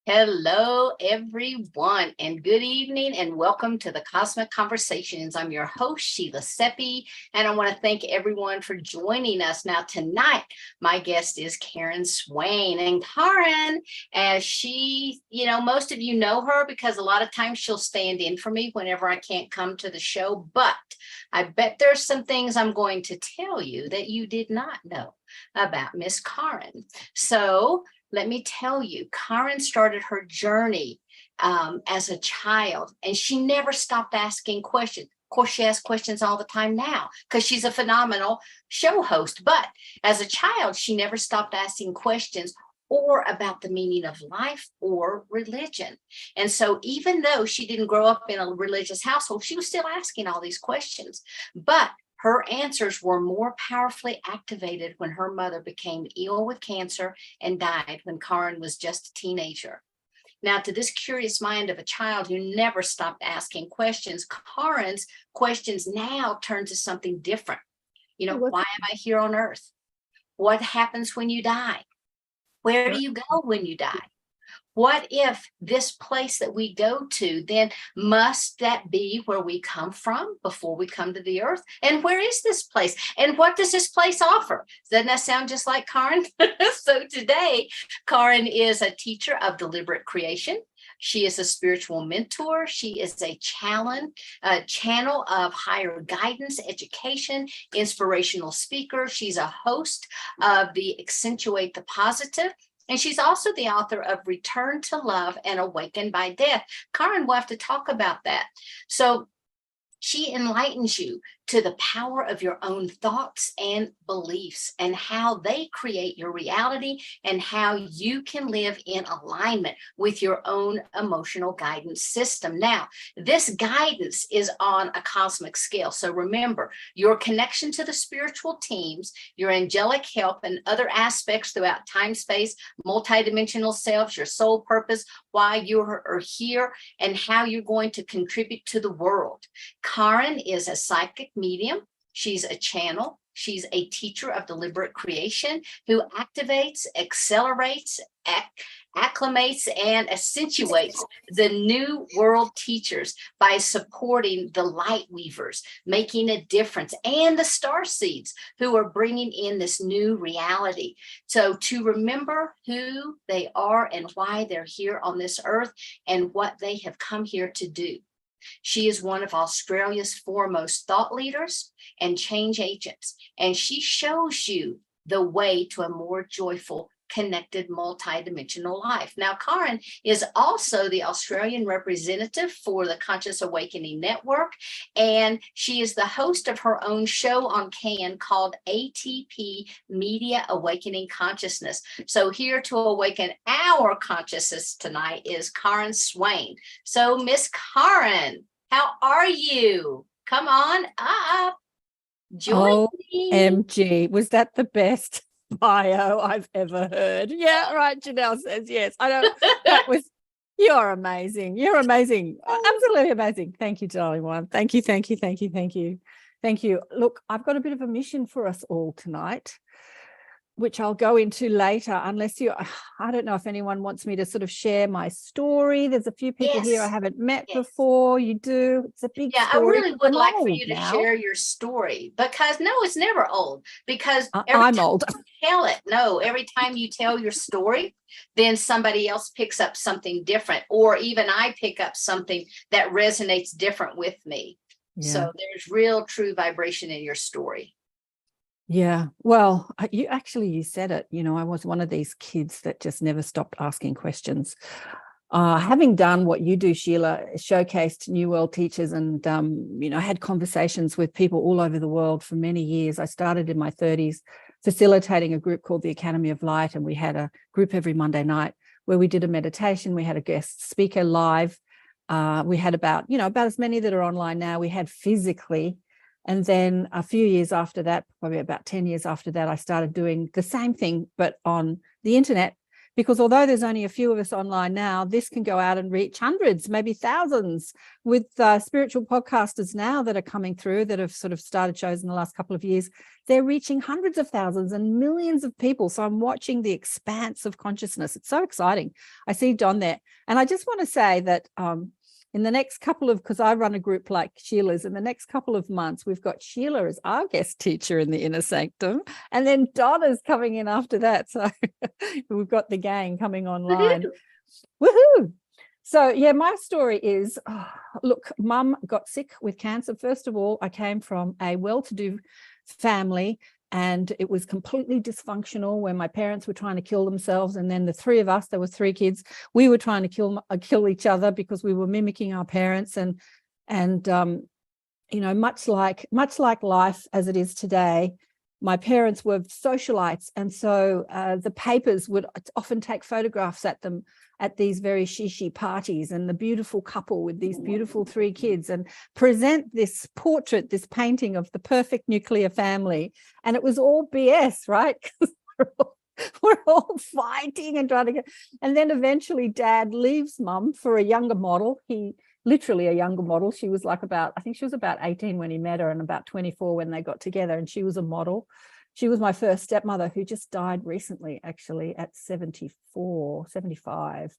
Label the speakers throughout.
Speaker 1: Hello, everyone, and good evening, and welcome to the Cosmic Conversations. I'm your host, Sheila Seppi, and I want to thank everyone for joining us. Now, tonight, my guest is Karen Swain. And Karen, as she, most of you know her because a lot of times she'll stand in for me whenever I can't come to the show. But I bet there's some things I'm going to tell you that you did not know about Miss Karen. So, let me tell you, Karen started her journey as a child, and she never stopped asking questions. Of course, she asks questions all the time now because she's a phenomenal show host. But as a child, she never stopped asking questions or about the meaning of life or religion. And so even though she didn't grow up in a religious household, she was still asking all these questions. But her answers were more powerfully activated when her mother became ill with cancer and died when Karen was just a teenager. Now, to this curious mind of a child who never stopped asking questions, Karen's questions now turn to something different. Why am I here on earth? What happens when you die? Where do you go when you die? What if this place that we go to, then must that be where we come from before we come to the earth? And where is this place? And what does this place offer? Doesn't that sound just like Karen? So today, Karen is a teacher of deliberate creation. She is a spiritual mentor. She is a channel of higher guidance, education, inspirational speaker. She's a host of the Accentuate The Positive. And she's also the author of Return to Love and Awakened by Death. Karen, we'll have to talk about that. So she enlightens you to the power of your own thoughts and beliefs and how they create your reality and how you can live in alignment with your own emotional guidance system. Now, this guidance is on a cosmic scale. So remember, your connection to the spiritual teams, your angelic help, and other aspects throughout time, space, multidimensional selves, your soul purpose, why you are here, and how you're going to contribute to the world. Karen is a psychic medium. She's a channel. She's a teacher of deliberate creation who activates, accelerates, acclimates, and accentuates the new world teachers by supporting the light weavers, making a difference, and the star seeds who are bringing in this new reality. So to remember who they are and why they're here on this earth and what they have come here to do. She is one of Australia's foremost thought leaders and change agents, and she shows you the way to a more joyful, connected, multidimensional life. Now, Karen is also the Australian representative for the Conscious Awakening Network, and she is the host of her own show on CAN called ATP Media Awakening Consciousness. So here to awaken our consciousness tonight is Karen Swain. So Miss Karen, how are you? Come on up. Join me.
Speaker 2: OMG, was that the best bio I've ever heard? Yeah, right. Janelle says yes. I know that was. You're amazing. You're amazing. Absolutely amazing. Thank you, darling one. Thank you. Thank you. Thank you. Thank you. Thank you. Look, I've got a bit of a mission for us all tonight, which I'll go into later, unless I don't know if anyone wants me to sort of share my story. There's a few people here I haven't met before. You do. It's a big story.
Speaker 1: I really would like for you to share your story because it's never old because
Speaker 2: I'm old.
Speaker 1: Tell it. No, every time you tell your story, then somebody else picks up something different, or even I pick up something that resonates different with me. Yeah. So there's real true vibration in your story.
Speaker 2: Yeah, well, you said it, I was one of these kids that just never stopped asking questions. Having done what you do, Sheila, showcased New World teachers and, had conversations with people all over the world for many years. I started in my 30s facilitating a group called the Academy of Light, and we had a group every Monday night where we did a meditation. We had a guest speaker live. We had about as many that are online now. We had physically. And then a few years after that, probably about 10 years after that, I started doing the same thing, but on the internet, because although there's only a few of us online now, this can go out and reach hundreds, maybe thousands, with spiritual podcasters now that are coming through that have sort of started shows in the last couple of years. They're reaching hundreds of thousands and millions of people. So I'm watching the expanse of consciousness. It's so exciting. I see Don there. And I just want to say that in the next couple of, because I run a group like Sheila's, in the next couple of months, we've got Sheila as our guest teacher in the Inner Sanctum. And then Donna's coming in after that. So we've got the gang coming online. Woohoo! So yeah, my story is, look, Mum got sick with cancer. First of all, I came from a well-to-do family, and it was completely dysfunctional when my parents were trying to kill themselves. And then the three of us, there were three kids, we were trying to kill each other because we were mimicking our parents. And you know, much like life as it is today, my parents were socialites. And so the papers would often take photographs at them at these very shishi parties, and the beautiful couple with these beautiful three kids, and present this portrait, this painting of the perfect nuclear family. And it was all BS, right? Because we're all fighting and trying to get, and then eventually Dad leaves Mum for a younger model. Literally a younger model. She was like I think she was about 18 when he met her and about 24 when they got together, and she was a model. She was my first stepmother, who just died recently, actually, at 75.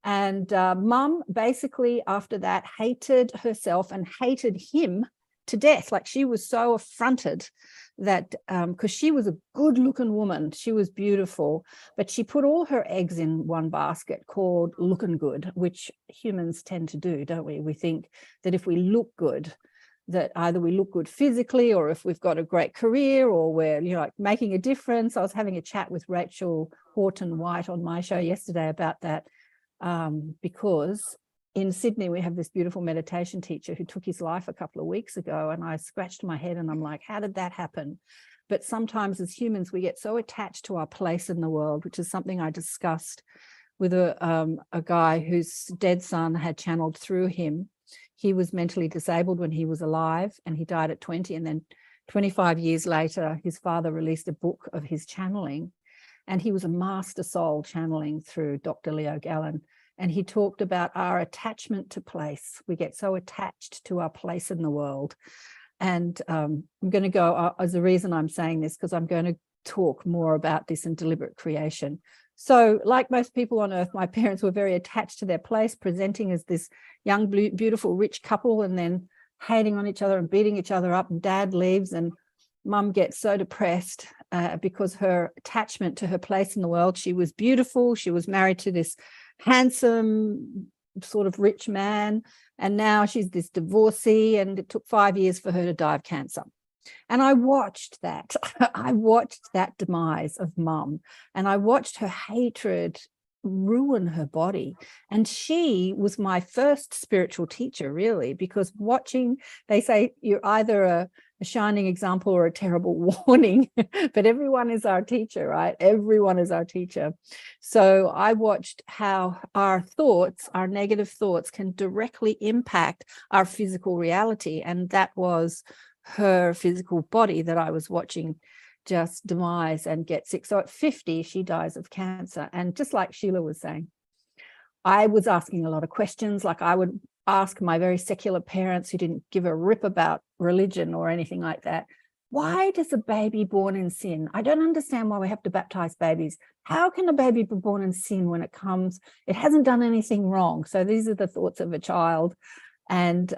Speaker 2: And Mum basically after that hated herself and hated him to death. Like, she was so affronted that because she was a good looking woman, she was beautiful, but she put all her eggs in one basket called looking good, which humans tend to do, don't we? We think that if we look good, that either we look good physically, or if we've got a great career, or we're, you know, like making a difference. I was having a chat with Rachel Horton-White on my show yesterday about that, because in Sydney, we have this beautiful meditation teacher who took his life a couple of weeks ago, and I scratched my head and I'm like, how did that happen? But sometimes as humans, we get so attached to our place in the world, which is something I discussed with a guy whose dead son had channeled through him. He was mentally disabled when he was alive, and he died at 20. And then 25 years later, his father released a book of his channeling, and he was a master soul channeling through Dr. Leo Gallen. And he talked about our attachment to place. We get so attached to our place in the world. And I'm going to go, as a reason I'm saying this, because I'm going to talk more about this in deliberate creation. So like most people on earth, my parents were very attached to their place, presenting as this young, beautiful, rich couple, and then hating on each other and beating each other up. And Dad leaves, and Mum gets so depressed because her attachment to her place in the world. She was beautiful. She was married to this handsome, sort of rich man. And now she's this divorcee, and it took 5 years for her to die of cancer. And I watched that. I watched that demise of Mum, and I watched her hatred ruin her body. And she was my first spiritual teacher, really, because watching, they say you're either a shining example or a terrible warning, but everyone is our teacher, right? Everyone is our teacher. So I watched how our thoughts, our negative thoughts, can directly impact our physical reality. And that was her physical body that I was watching just demise and get sick. So at 50, she dies of cancer. And just like Sheila was saying, I was asking a lot of questions. Like, I would ask my very secular parents who didn't give a rip about religion or anything like that, why does a baby born in sin? I don't understand why we have to baptize babies. How can a baby be born in sin when it hasn't done anything wrong? So these are the thoughts of a child. And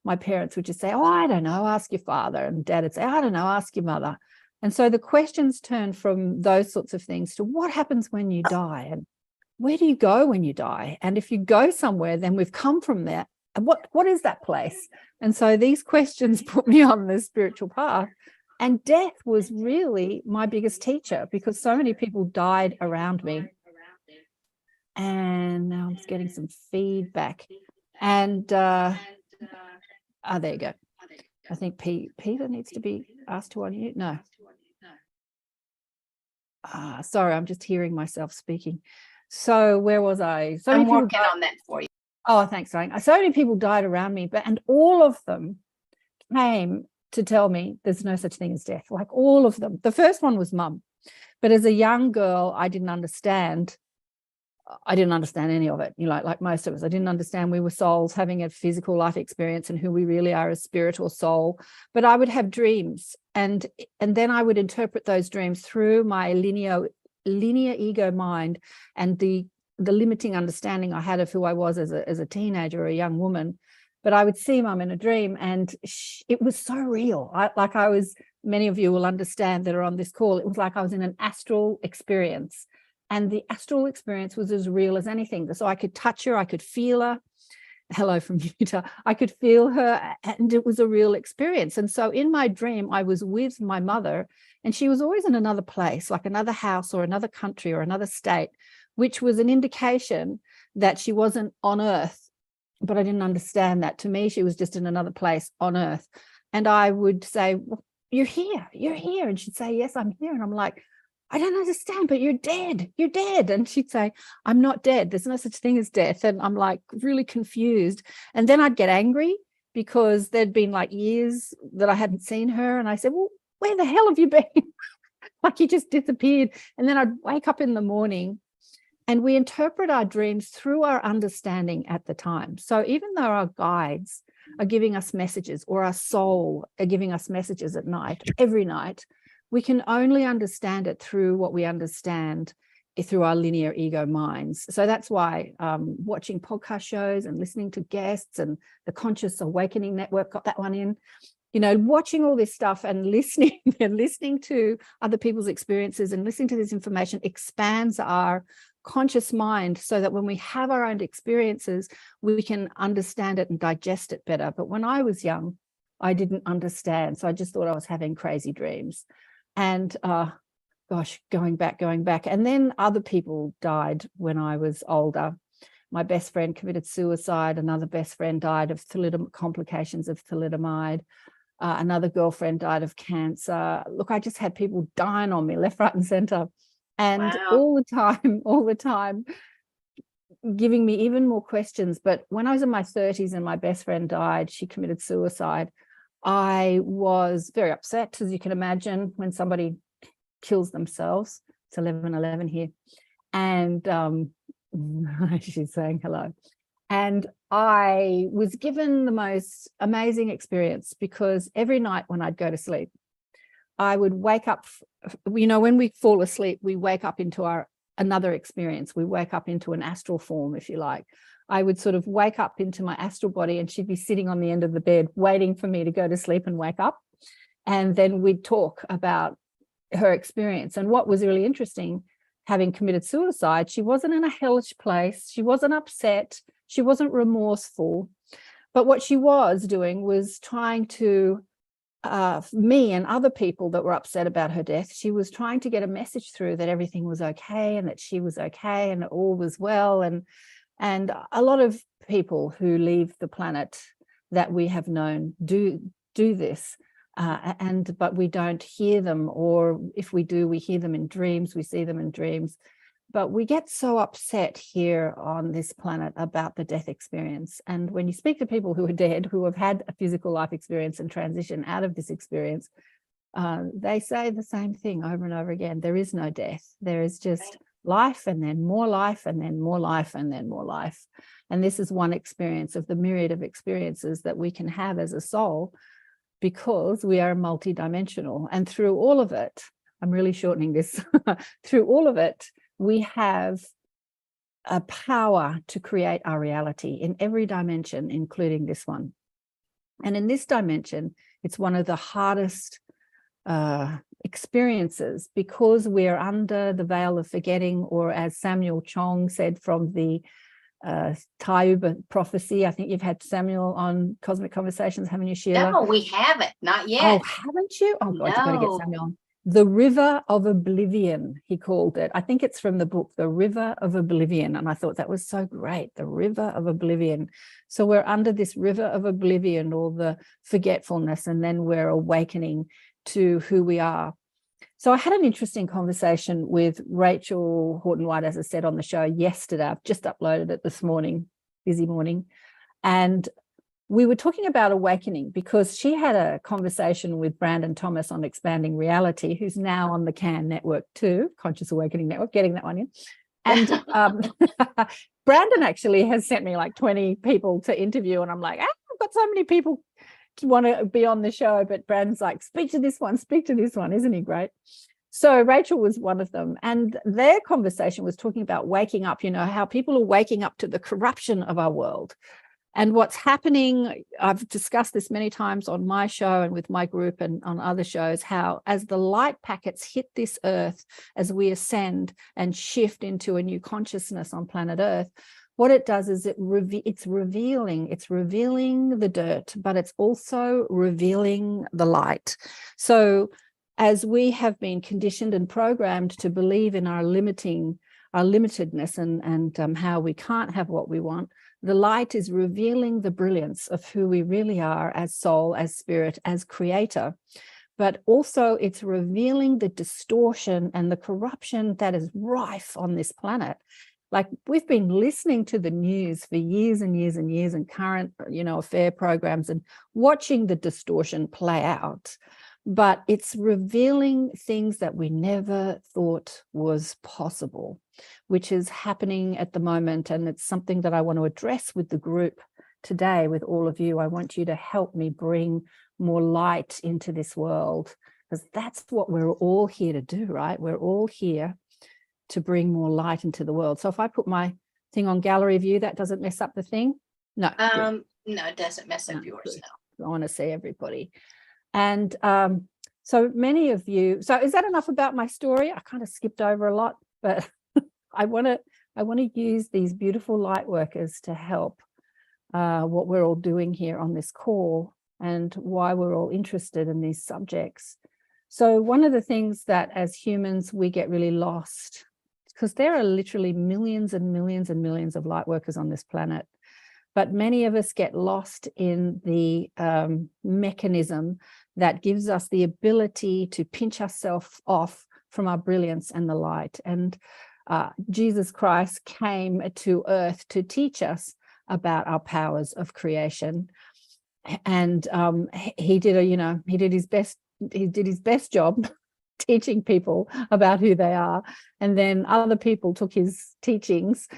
Speaker 2: my parents would just say, oh, I don't know, ask your father. And Dad would say, I don't know, ask your mother. And so the questions turned from those sorts of things to what happens when you die, and where do you go when you die? And if you go somewhere, then we've come from there. And what is that place? And so these questions put me on this spiritual path. And death was really my biggest teacher, because so many people died around me. And now I'm just getting some feedback. And there you go. I think Peter needs to be asked to unmute. No. Sorry, I'm just hearing myself speaking. So where was I? So
Speaker 1: I'm working on that for you.
Speaker 2: Oh, thanks, darling. So many people died around me, and all of them came to tell me there's no such thing as death. Like, all of them. The first one was Mum, But as a young girl, I didn't understand any of it. Like most of us, I didn't understand we were souls having a physical life experience and who we really are as spirit or soul. But I would have dreams, and then I would interpret those dreams through my linear ego mind and the limiting understanding I had of who I was as a teenager or a young woman. But I would see Mum in a dream, and it was so real. Many of you will understand that are on this call, it was like I was in an astral experience. And the astral experience was as real as anything. So I could touch her, I could feel her. Hello from Utah. I could feel her, and it was a real experience. And so in my dream, I was with my mother, and she was always in another place, like another house or another country or another state, which was an indication that she wasn't on Earth. But I didn't understand that. To me, she was just in another place on Earth. And I would say, well, you're here. And she'd say, yes, I'm here. And I'm like, I don't understand, but you're dead. And she'd say, I'm not dead. There's no such thing as death. And I'm like really confused. And then I'd get angry because there'd been like years that I hadn't seen her. And I said, well, where the hell have you been? Like you just disappeared. And then I'd wake up in the morning, and we interpret our dreams through our understanding at the time. So even though our guides are giving us messages, or our soul are giving us messages at night, every night, we can only understand it through what we understand through our linear ego minds. So that's why watching podcast shows and listening to guests, and the Conscious Awakening Network got that one in, watching all this stuff and listening to other people's experiences and listening to this information expands our conscious mind, so that when we have our own experiences, we can understand it and digest it better. But when I was young, I didn't understand. So I just thought I was having crazy dreams. And going back. And then other people died when I was older. My best friend committed suicide. Another best friend died of complications of thalidomide. Another girlfriend died of cancer. Look, I just had people dying on me left, right, and center. And
Speaker 1: Wow.
Speaker 2: all the time, giving me even more questions. But when I was in my 30s and my best friend died, she committed suicide, I was very upset, as you can imagine, when somebody kills themselves. It's 11:11 here. And she's saying hello. And I was given the most amazing experience, because every night when I'd go to sleep, I would wake up, when we fall asleep, we wake up into another experience. We wake up into an astral form, if you like. I would sort of wake up into my astral body, and she'd be sitting on the end of the bed waiting for me to go to sleep and wake up. And then we'd talk about her experience. And what was really interesting, having committed suicide, she wasn't in a hellish place. She wasn't upset. She wasn't remorseful. But what she was doing was trying to, me and other people that were upset about her death, she was trying to get a message through that everything was okay, and that she was okay, and all was well. And a lot of people who leave the planet that we have known do this, but we don't hear them, or if we do, we hear them in dreams, we see them in dreams. But we get so upset here on this planet about the death experience. And when you speak to people who are dead, who have had a physical life experience and transition out of this experience, they say the same thing over and over again. There is no death. There is just life, and then more life, and then more life, and then more life. And this is one experience of the myriad of experiences that we can have as a soul, because we are multidimensional. And through all of it, I'm really shortening this, through all of it, we have a power to create our reality in every dimension, including this one. And in this dimension, it's one of the hardest experiences, because we're under the veil of forgetting, or as Samuel Chong said from the Tayuba prophecy. I think you've had Samuel on Cosmic Conversations, haven't you, Sheila?
Speaker 1: No, we haven't. Not yet.
Speaker 2: Oh, haven't you? Oh, God, you've got to get Samuel on. The River of Oblivion, he called it. I think it's from the book, The River of Oblivion. And I thought that was so great, the River of Oblivion. So we're under this River of Oblivion, or the forgetfulness, and then we're awakening to who we are. So I had an interesting conversation with Rachel Horton-White, as I said on the show yesterday. I've just uploaded it this morning, busy morning. And we were talking about awakening because she had a conversation with Brandon Thomas on Expanding Reality, who's now on the CAN network too, Conscious Awakening Network, getting that one in. And Brandon actually has sent me like 20 people to interview, and I'm like, I've got so many people to want to be on the show, but Brandon's like, speak to this one, isn't he great? So Rachel was one of them, and their conversation was talking about waking up, how people are waking up to the corruption of our world. And what's happening, I've discussed this many times on my show and with my group and on other shows, how as the light packets hit this earth, as we ascend and shift into a new consciousness on planet Earth, what it does is it's revealing the dirt, but it's also revealing the light. So as we have been conditioned and programmed to believe in our limitedness and how we can't have what we want, the light is revealing the brilliance of who we really are as soul, as spirit, as creator. But also it's revealing the distortion and the corruption that is rife on this planet. Like, we've been listening to the news for years and years and years, and current, affair programs, and watching the distortion play out. But it's revealing things that we never thought was possible, which is happening at the moment. And it's something that I want to address with the group today, with all of you. I want you to help me bring more light into this world, because that's what we're all here to do, right? We're all here to bring more light into the world. So if I put my thing on gallery view, that doesn't mess up the thing? No.
Speaker 1: No, it doesn't mess up yours.
Speaker 2: No. I want to see everybody. And so many of you, so is that enough about my story? I kind of skipped over a lot, but I want to use these beautiful light workers to help what we're all doing here on this call, and why we're all interested in these subjects. So one of the things that as humans we get really lost, because there are literally millions and millions and millions of light workers on this planet, but many of us get lost in the mechanism that gives us the ability to pinch ourselves off from our brilliance and the light. And Jesus Christ came to earth to teach us about our powers of creation. And he did his best job teaching people about who they are. And then other people took his teachings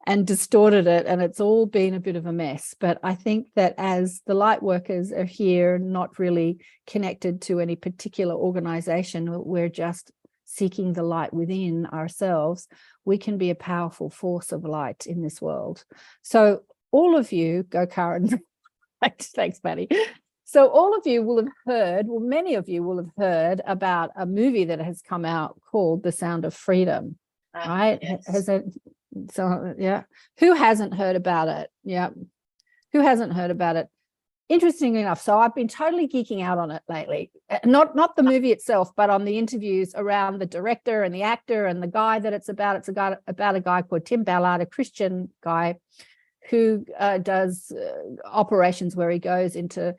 Speaker 2: and distorted it, and it's all been a bit of a mess. But I think that as the light workers are here, not really connected to any particular organization, we're just seeking the light within ourselves, we can be a powerful force of light in this world. So all of you, go Karen, thanks, Maddie. So all of you will have heard, well, many of you will have heard about a movie that has come out called The Sound of Freedom, right? Yes. Has it? So, yeah. Who hasn't heard about it? Yeah. Who hasn't heard about it? Interestingly enough, so I've been totally geeking out on it lately. Not the movie itself, but on the interviews around the director and the actor and the guy that it's about. It's about a guy called Tim Ballard, a Christian guy who does operations where he goes into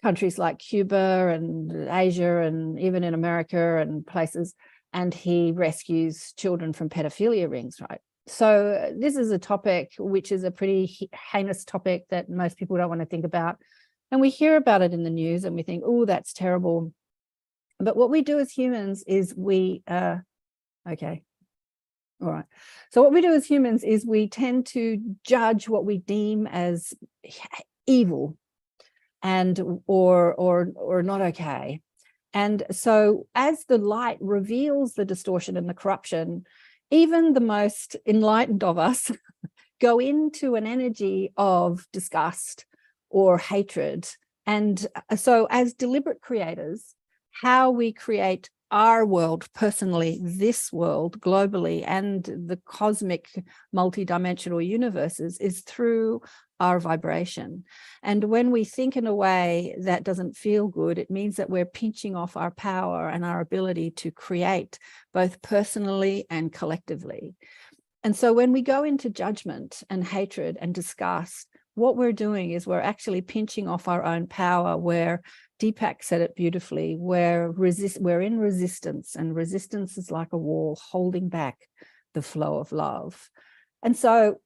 Speaker 2: countries like Cuba and Asia and even in America and places, and he rescues children from pedophilia rings, right? So this is a topic which is a pretty heinous topic that most people don't want to think about. And we hear about it in the news and we think, oh, that's terrible. But what we do as humans is okay. All right. So what we do as humans is we tend to judge what we deem as evil and or not okay. And so as the light reveals the distortion and the corruption, even the most enlightened of us go into an energy of disgust or hatred. And so as deliberate creators, how we create our world personally, this world globally, and the cosmic multidimensional universes is through our vibration. And when we think in a way that doesn't feel good, it means that we're pinching off our power and our ability to create both personally and collectively. And so when we go into judgment and hatred and disgust, what we're doing is we're actually pinching off our own power, where Deepak said it beautifully, we're in resistance, and resistance is like a wall holding back the flow of love. And so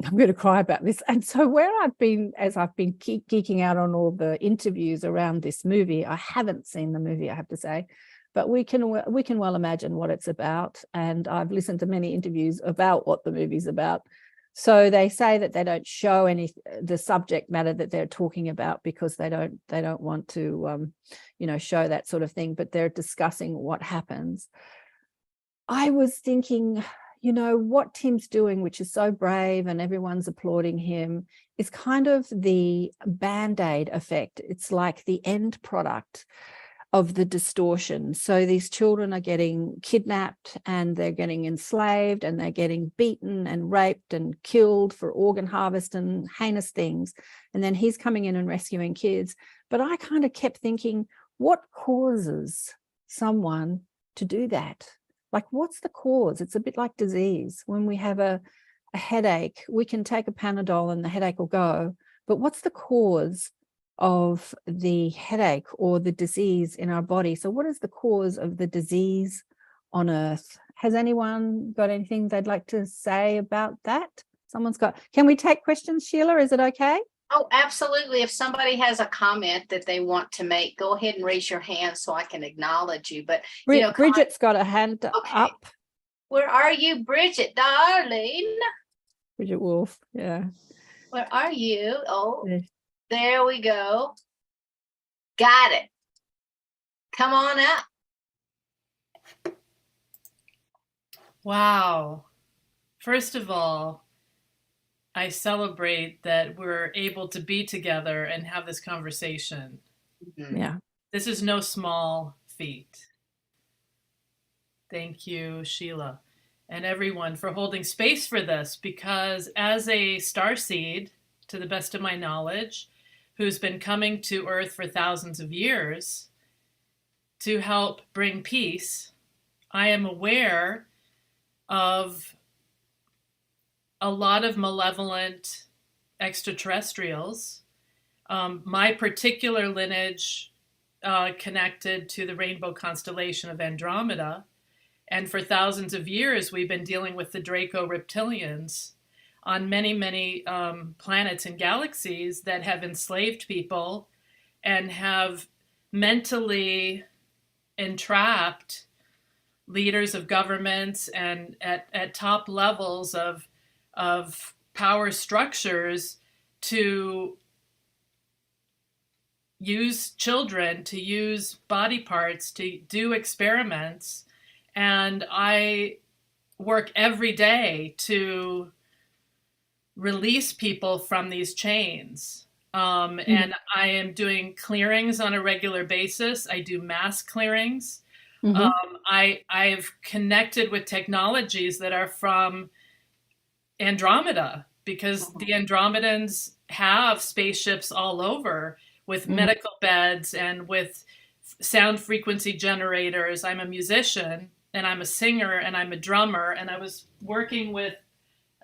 Speaker 2: I'm going to cry about this. And so where I've been, as I've been geeking out on all the interviews around this movie, I haven't seen the movie, I have to say, but we can well imagine what it's about. And I've listened to many interviews about what the movie's about. So they say that they don't show the subject matter that they're talking about because they don't want to, show that sort of thing, but they're discussing what happens. I was thinking, what Tim's doing, which is so brave and everyone's applauding him, is kind of the Band-Aid effect. It's like the end product of the distortion. So these children are getting kidnapped and they're getting enslaved and they're getting beaten and raped and killed for organ harvest and heinous things. And then he's coming in and rescuing kids. But I kind of kept thinking, what causes someone to do that? Like, what's the cause? It's a bit like disease. When we have a headache, we can take a Panadol and the headache will go. But what's the cause of the headache or the disease in our body? So what is the cause of the disease on Earth? Has anyone got anything they'd like to say about that? Can we take questions, Sheila? Is it okay?
Speaker 1: Oh, absolutely. If somebody has a comment that they want to make, go ahead and raise your hand so I can acknowledge you. But
Speaker 2: Bridget's got a hand up.
Speaker 1: Where are you, Bridget, darling?
Speaker 2: Bridget Wolf, yeah.
Speaker 1: Where are you? Oh,
Speaker 2: Yeah.
Speaker 1: There we go. Got it. Come on up.
Speaker 3: Wow. First of all, I celebrate that we're able to be together and have this conversation.
Speaker 1: Mm-hmm.
Speaker 2: Yeah.
Speaker 3: This is no small feat. Thank you, Sheila, and everyone for holding space for this, because as a starseed, to the best of my knowledge, who's been coming to Earth for thousands of years to help bring peace, I am aware of a lot of malevolent extraterrestrials. My particular lineage connected to the rainbow constellation of Andromeda. And for thousands of years, we've been dealing with the Draco reptilians on many, many planets and galaxies that have enslaved people and have mentally entrapped leaders of governments and at top levels of power structures to use children, to use body parts, to do experiments. And I work every day to release people from these chains. And I am doing clearings on a regular basis. I do mass clearings. I've connected with technologies that are from Andromeda, because the Andromedans have spaceships all over with medical beds and with sound frequency generators. I'm a musician and I'm a singer and I'm a drummer, and I was working with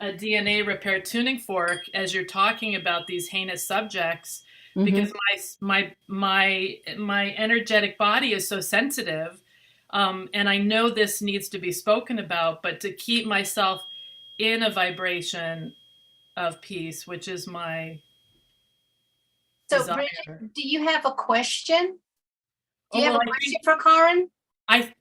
Speaker 3: a DNA repair tuning fork as you're talking about these heinous subjects, because my energetic body is so sensitive, and I know this needs to be spoken about, but to keep myself in a vibration of peace, which is my desire.
Speaker 1: Bridget, do you have a question? Do you have a question for Karen?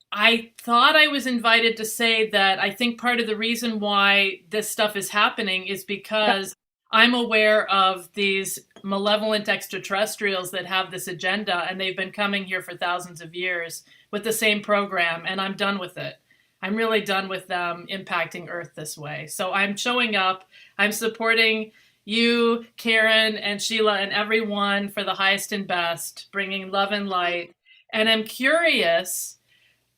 Speaker 3: I thought I was invited to say that I think part of the reason why this stuff is happening is because I'm aware of these malevolent extraterrestrials that have this agenda, and they've been coming here for thousands of years with the same program, and I'm done with it. I'm really done with them impacting Earth this way. So I'm showing up. I'm supporting you, Karen, and Sheila, and everyone for the highest and best, bringing love and light. And I'm curious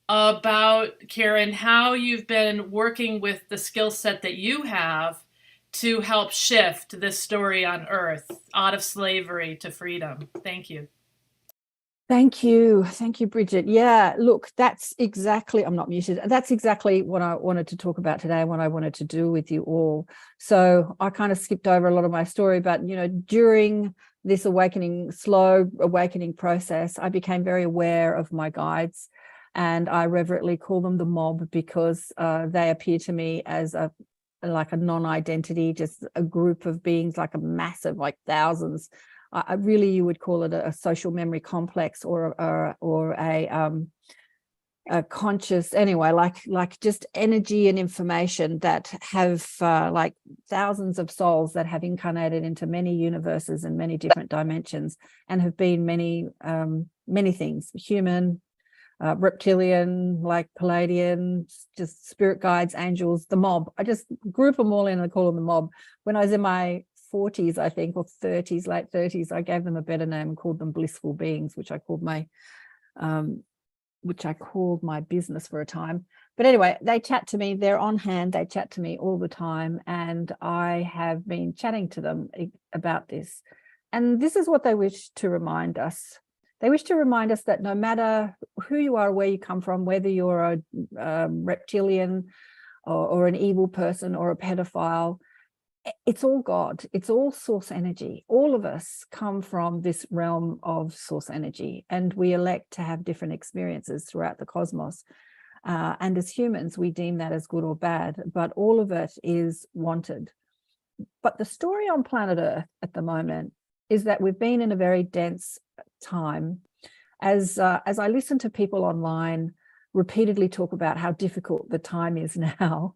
Speaker 3: about, Karen, how you've been working with the skill set that you have to help shift this story on Earth out of slavery to freedom. Thank you.
Speaker 2: Thank you. Thank you, Bridget. Yeah, look, that's exactly, I'm not muted. That's exactly what I wanted to talk about today and what I wanted to do with you all. So I kind of skipped over a lot of my story, but, during this slow awakening process, I became very aware of my guides, and I reverently call them the mob, because they appear to me as a like a non-identity, just a group of beings, like a massive, like thousands. Really, you would call it a social memory complex, or a conscious, anyway, like just energy and information that have like thousands of souls that have incarnated into many universes and many different dimensions, and have been many things: human, reptilian, like Palladian, just spirit guides, angels, the mob. I just group them all in and call them the mob. When I was in my 40s, I think, or 30s, late 30s, I gave them a better name and called them blissful beings, which I called my business for a time. But anyway, they chat to me, they're on hand, they chat to me all the time, and I have been chatting to them about this. And this is what they wish to remind us. They wish to remind us that no matter who you are, where you come from, whether you're a reptilian or an evil person or a pedophile, it's all God. It's all source energy. All of us come from this realm of source energy, and we elect to have different experiences throughout the cosmos. And as humans, we deem that as good or bad, but all of it is wanted. But the story on planet Earth at the moment is that we've been in a very dense time. As I listen to people online repeatedly talk about how difficult the time is now,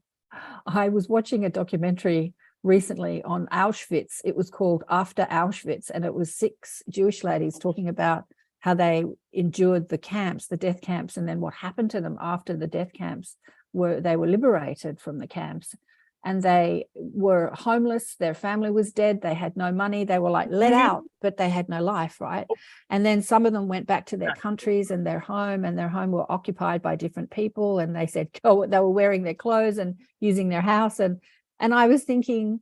Speaker 2: I was watching a documentary recently on Auschwitz. It was called After Auschwitz, and it was 6 Jewish ladies talking about how they endured the camps, the death camps, and then what happened to them after the death camps. They were liberated from the camps, and they were homeless. Their family was dead. They had no money. They were like let out, but they had no life, right? And then some of them went back to their countries and their home were occupied by different people, and they said, oh, they were wearing their clothes and using their house. And I was thinking,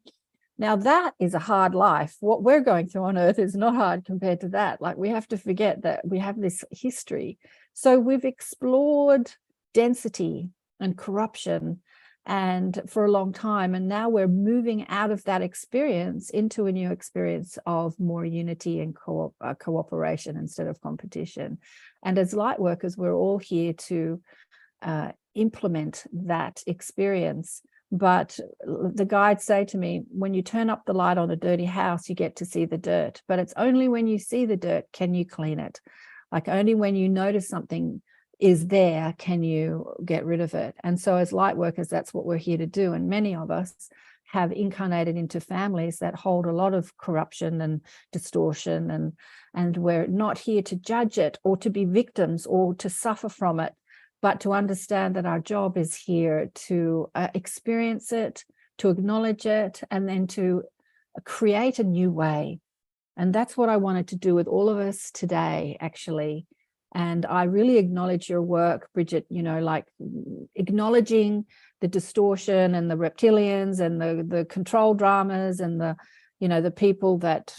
Speaker 2: now that is a hard life. What we're going through on Earth is not hard compared to that. Like, we have to forget that we have this history. So we've explored density and corruption and for a long time. And now we're moving out of that experience into a new experience of more unity and cooperation instead of competition. And as light workers, we're all here to implement that experience. But the guides say to me, when you turn up the light on a dirty house, you get to see the dirt. But it's only when you see the dirt can you clean it. Like, only when you notice something is there can you get rid of it. And so as light workers, that's what we're here to do. And many of us have incarnated into families that hold a lot of corruption and distortion. And we're not here to judge it or to be victims or to suffer from it, but to understand that our job is here to experience it, to acknowledge it, and then to create a new way. And that's what I wanted to do with all of us today, actually. And I really acknowledge your work, Bridget, like acknowledging the distortion and the reptilians and the control dramas and the people that,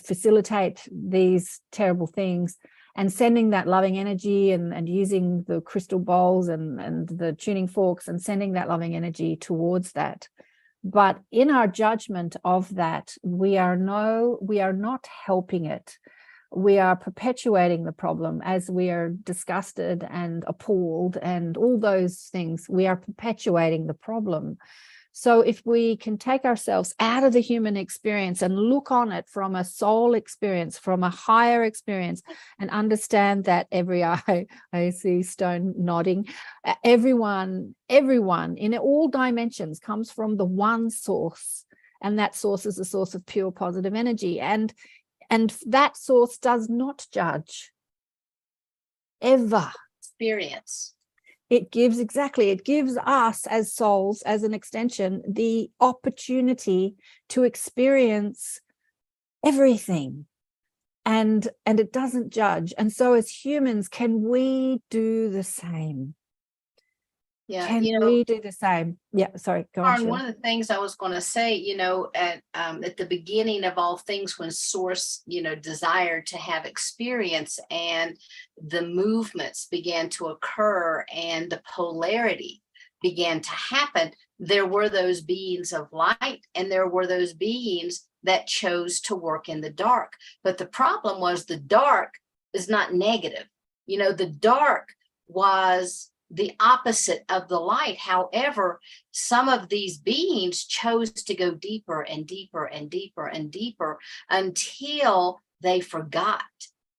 Speaker 2: facilitate these terrible things, and sending that loving energy and using the crystal bowls and the tuning forks and sending that loving energy towards that. But in our judgment of that, we are not helping it. We are perpetuating the problem. As we are disgusted and appalled and all those things, we are perpetuating the problem. So if we can take ourselves out of the human experience and look on it from a soul experience, from a higher experience, and understand that every eye, I see Stone nodding, everyone in all dimensions comes from the one source, and that source is a source of pure positive energy. And that source does not judge, ever.
Speaker 1: Experience.
Speaker 2: It gives us as souls, as an extension, the opportunity to experience everything. And it doesn't judge. And so as humans, can we do the same?
Speaker 1: Yeah.
Speaker 2: Can we do the same? Yeah, sorry, go on.
Speaker 1: Karen, one of the things I was going to say, at the beginning of all things, when Source, desired to have experience and the movements began to occur and the polarity began to happen, there were those beings of light and there were those beings that chose to work in the dark. But the problem was the dark is not negative. The dark was the opposite of the light. However, some of these beings chose to go deeper and deeper and deeper and deeper until they forgot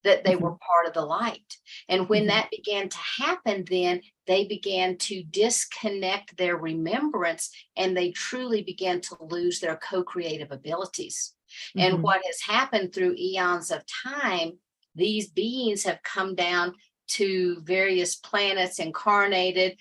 Speaker 1: that they were part of the light. And when that began to happen, then they began to disconnect their remembrance, and they truly began to lose their co-creative abilities. And what has happened through eons of time, these beings have come down to various planets, incarnated,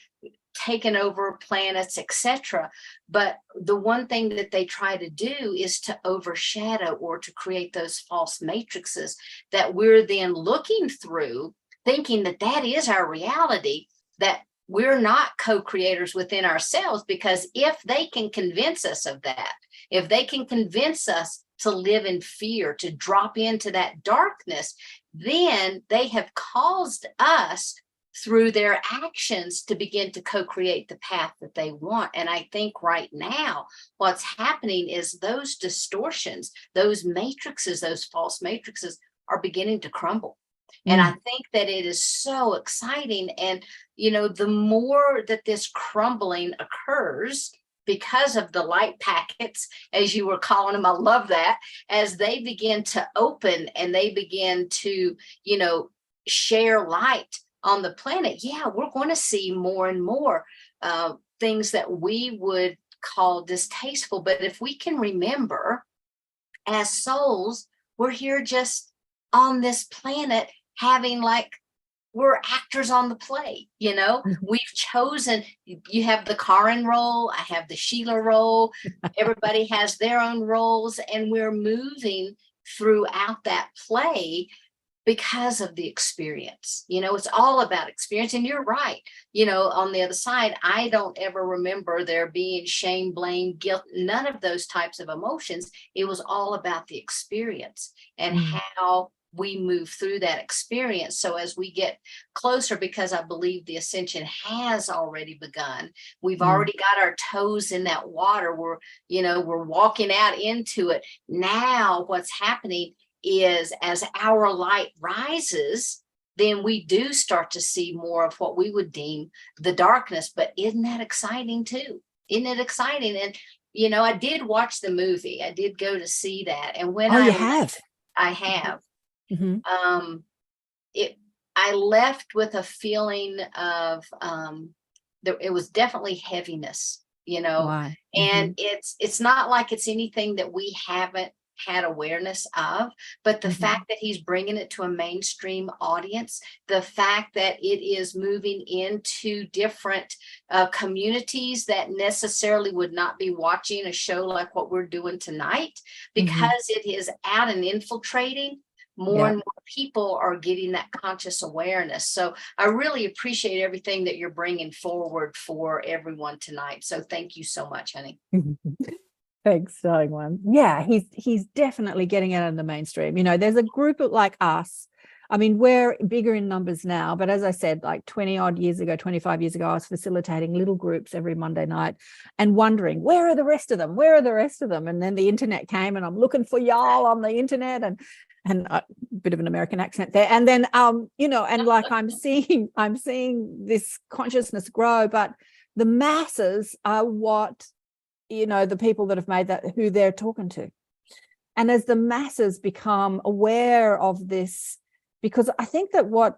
Speaker 1: taken over planets, etc. But the one thing that they try to do is to overshadow or to create those false matrices that we're then looking through, thinking that that is our reality, that we're not co-creators within ourselves. Because if they can convince us of that, if they can convince us to live in fear, to drop into that darkness, then they have caused us through their actions to begin to co-create the path that they want. And I think right now what's happening is those distortions, those matrices, those false matrices are beginning to crumble. And I think that it is so exciting. And, you know, the more that this crumbling occurs, because of the light packets, as you were calling them, I love that, as they begin to open and they begin to, you know, share light on the planet, yeah, we're going to see more and more things that we would call distasteful. But if we can remember, as souls, we're here just on this planet having, like, we're actors on the play, you know. We've chosen, you have the Karen role, I have the Sheila role, everybody has their own roles, and we're moving throughout that play because of the experience. You know, it's all about experience. And you're right, you know, on the other side, I don't ever remember there being shame, blame, guilt, none of those types of emotions. It was all about the experience and how we move through that experience. So as we get closer, because I believe the ascension has already begun, we've already got our toes in that water. We're, you know, we're walking out into it. Now what's happening is, as our light rises, then we do start to see more of what we would deem the darkness. But isn't that exciting too? Isn't it exciting? And, you know, I did watch the movie. I did go to see that. And when I have. I left with a feeling of it was definitely heaviness, you know. And it's not like it's anything that we haven't had awareness of, but the fact that he's bringing it to a mainstream audience, the fact that it is moving into different communities that necessarily would not be watching a show like what we're doing tonight, because it is out and infiltrating. More and more people are getting that conscious awareness. So I really appreciate everything that you're bringing forward for everyone tonight. So thank you so much, honey.
Speaker 2: Thanks, darling one. Yeah, he's definitely getting out in the mainstream. You know, there's a group like us. I mean, we're bigger in numbers now, but as I said, like 25 years ago, I was facilitating little groups every Monday night and wondering, where are the rest of them? Where are the rest of them? And then the internet came and I'm looking for y'all on the internet, and a bit of an American accent there. And then, you know, and like I'm seeing this consciousness grow, but the masses are what, you know, the people that have made that, who they're talking to. And as the masses become aware of this, because I think that what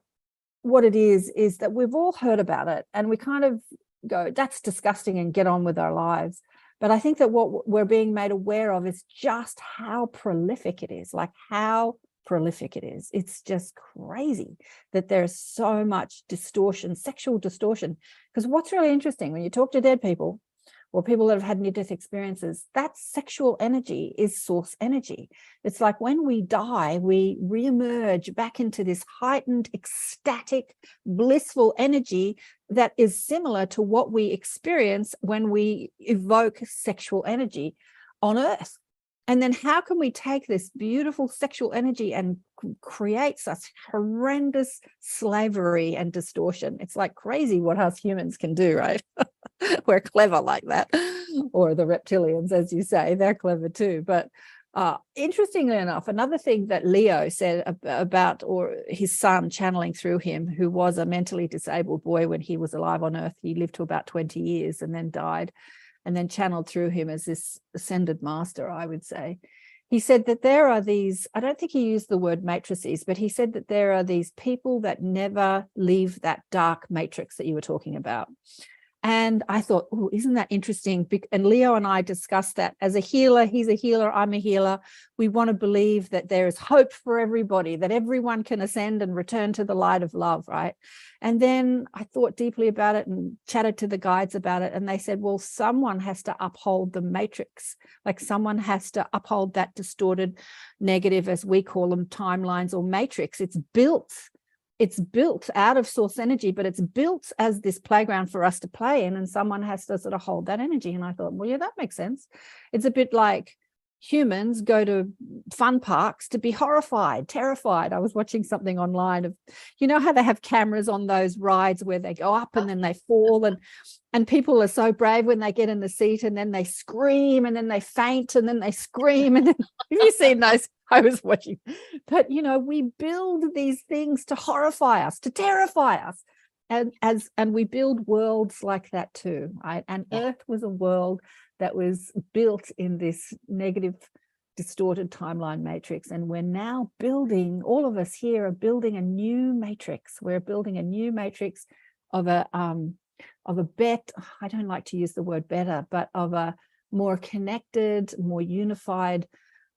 Speaker 2: it is that we've all heard about it and we kind of go, that's disgusting, and get on with our lives. But I think that what we're being made aware of is just how prolific it is, like how prolific it is. It's just crazy that there's so much distortion, sexual distortion. Because what's really interesting, when you talk to dead people or people that have had near-death experiences, that sexual energy is source energy. It's like when we die, we reemerge back into this heightened, ecstatic, blissful energy that is similar to what we experience when we evoke sexual energy on Earth. And then how can we take this beautiful sexual energy and create such horrendous slavery and distortion? It's like crazy what us humans can do, right? We're clever like that. Or the reptilians, as you say, they're clever too. But Interestingly enough, another thing that Leo said about, or his son channeling through him, who was a mentally disabled boy when he was alive on Earth, he lived to about 20 years and then died, and then channeled through him as this ascended master, I would say. He said that there are these, I don't think he used the word matrices, but he said that there are these people that never leave that dark matrix that you were talking about. And I thought, oh, isn't that interesting? And Leo and I discussed that. As a healer, he's a healer, I'm a healer. We want to believe that there is hope for everybody, that everyone can ascend and return to the light of love, right? And then I thought deeply about it and chatted to the guides about it. And they said, well, someone has to uphold the matrix. Like someone has to uphold that distorted, negative, as we call them, timelines or matrix. It's built out of source energy, but it's built as this playground for us to play in, and someone has to sort of hold that energy. And I thought, well, yeah, that makes sense. It's a bit like humans go to fun parks to be horrified, terrified. I was watching something online of, you know how they have cameras on those rides where they go up and then they fall, and people are so brave when they get in the seat, and then they scream, and then they faint, and then they scream. And then, have you seen those? I was watching. But, you know, we build these things to horrify us, to terrify us. And we build worlds like that too, right? And Earth was a world that was built in this negative, distorted timeline matrix. And we're now building, all of us here are building a new matrix. We're building a new matrix of a I don't like to use the word better, but of a more connected, more unified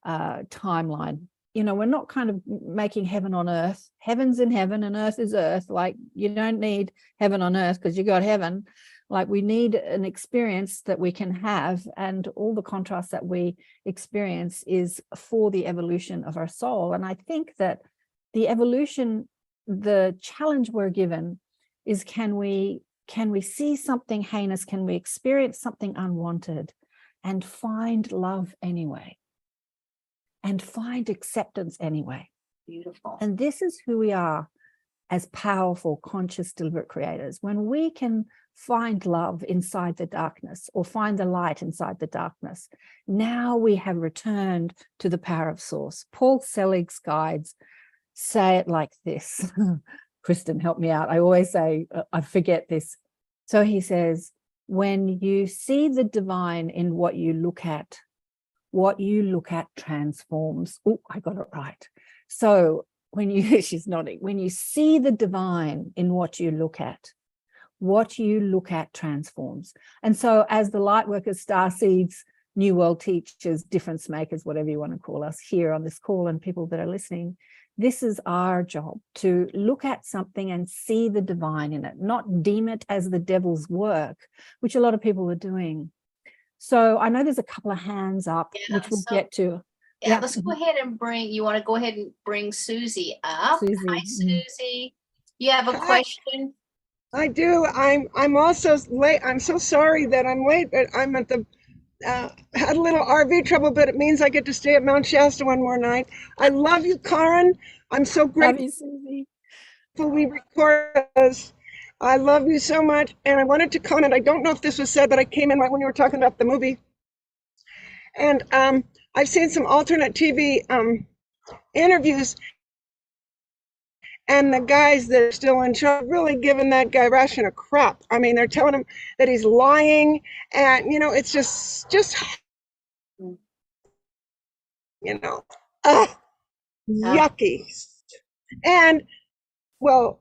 Speaker 2: timeline. You know, we're not kind of making heaven on earth. Heaven's in heaven and earth is earth. Like, you don't need heaven on earth because you got heaven. Like, we need an experience that we can have, and all the contrast that we experience is for the evolution of our soul. And I think that the evolution, the challenge we're given is, can we see something heinous? Can we experience something unwanted and find love anyway? And find acceptance anyway.
Speaker 1: Beautiful.
Speaker 2: And this is who we are as powerful, conscious, deliberate creators. When we can find love inside the darkness, or find the light inside the darkness, now we have returned to the power of source. Paul Selig's guides say it like this. Kristen, help me out. I always say, I forget this. So he says, when you see the divine in what you look at transforms. Oh, I got it right. So when you, she's nodding, when you see the divine in what you look at transforms. And so as the light workers, star seeds, new world teachers, difference makers, whatever you want to call us here on this call, and people that are listening, this is our job, to look at something and see the divine in it, not deem it as the devil's work, which a lot of people are doing. So I know there's a couple of hands up, which we'll get to.
Speaker 1: Yeah, let's go ahead and you want to go ahead and bring Susie up.
Speaker 2: Susie.
Speaker 1: Hi, Susie. You have a question?
Speaker 4: I do. I'm also late. I'm so sorry that I'm late, but I'm at the, had a little RV trouble, but it means I get to stay at Mount Shasta one more night. I love you, Karen. I'm so grateful.
Speaker 2: Love you, Susie.
Speaker 4: We record this. I love you so much. And I wanted to comment. I don't know if this was said, but I came in right when you were talking about the movie. And I've seen some alternate TV interviews. And the guys that are still in charge really giving that guy ration of crap. I mean, they're telling him that he's lying. And, you know, it's just you know, yucky. And, well,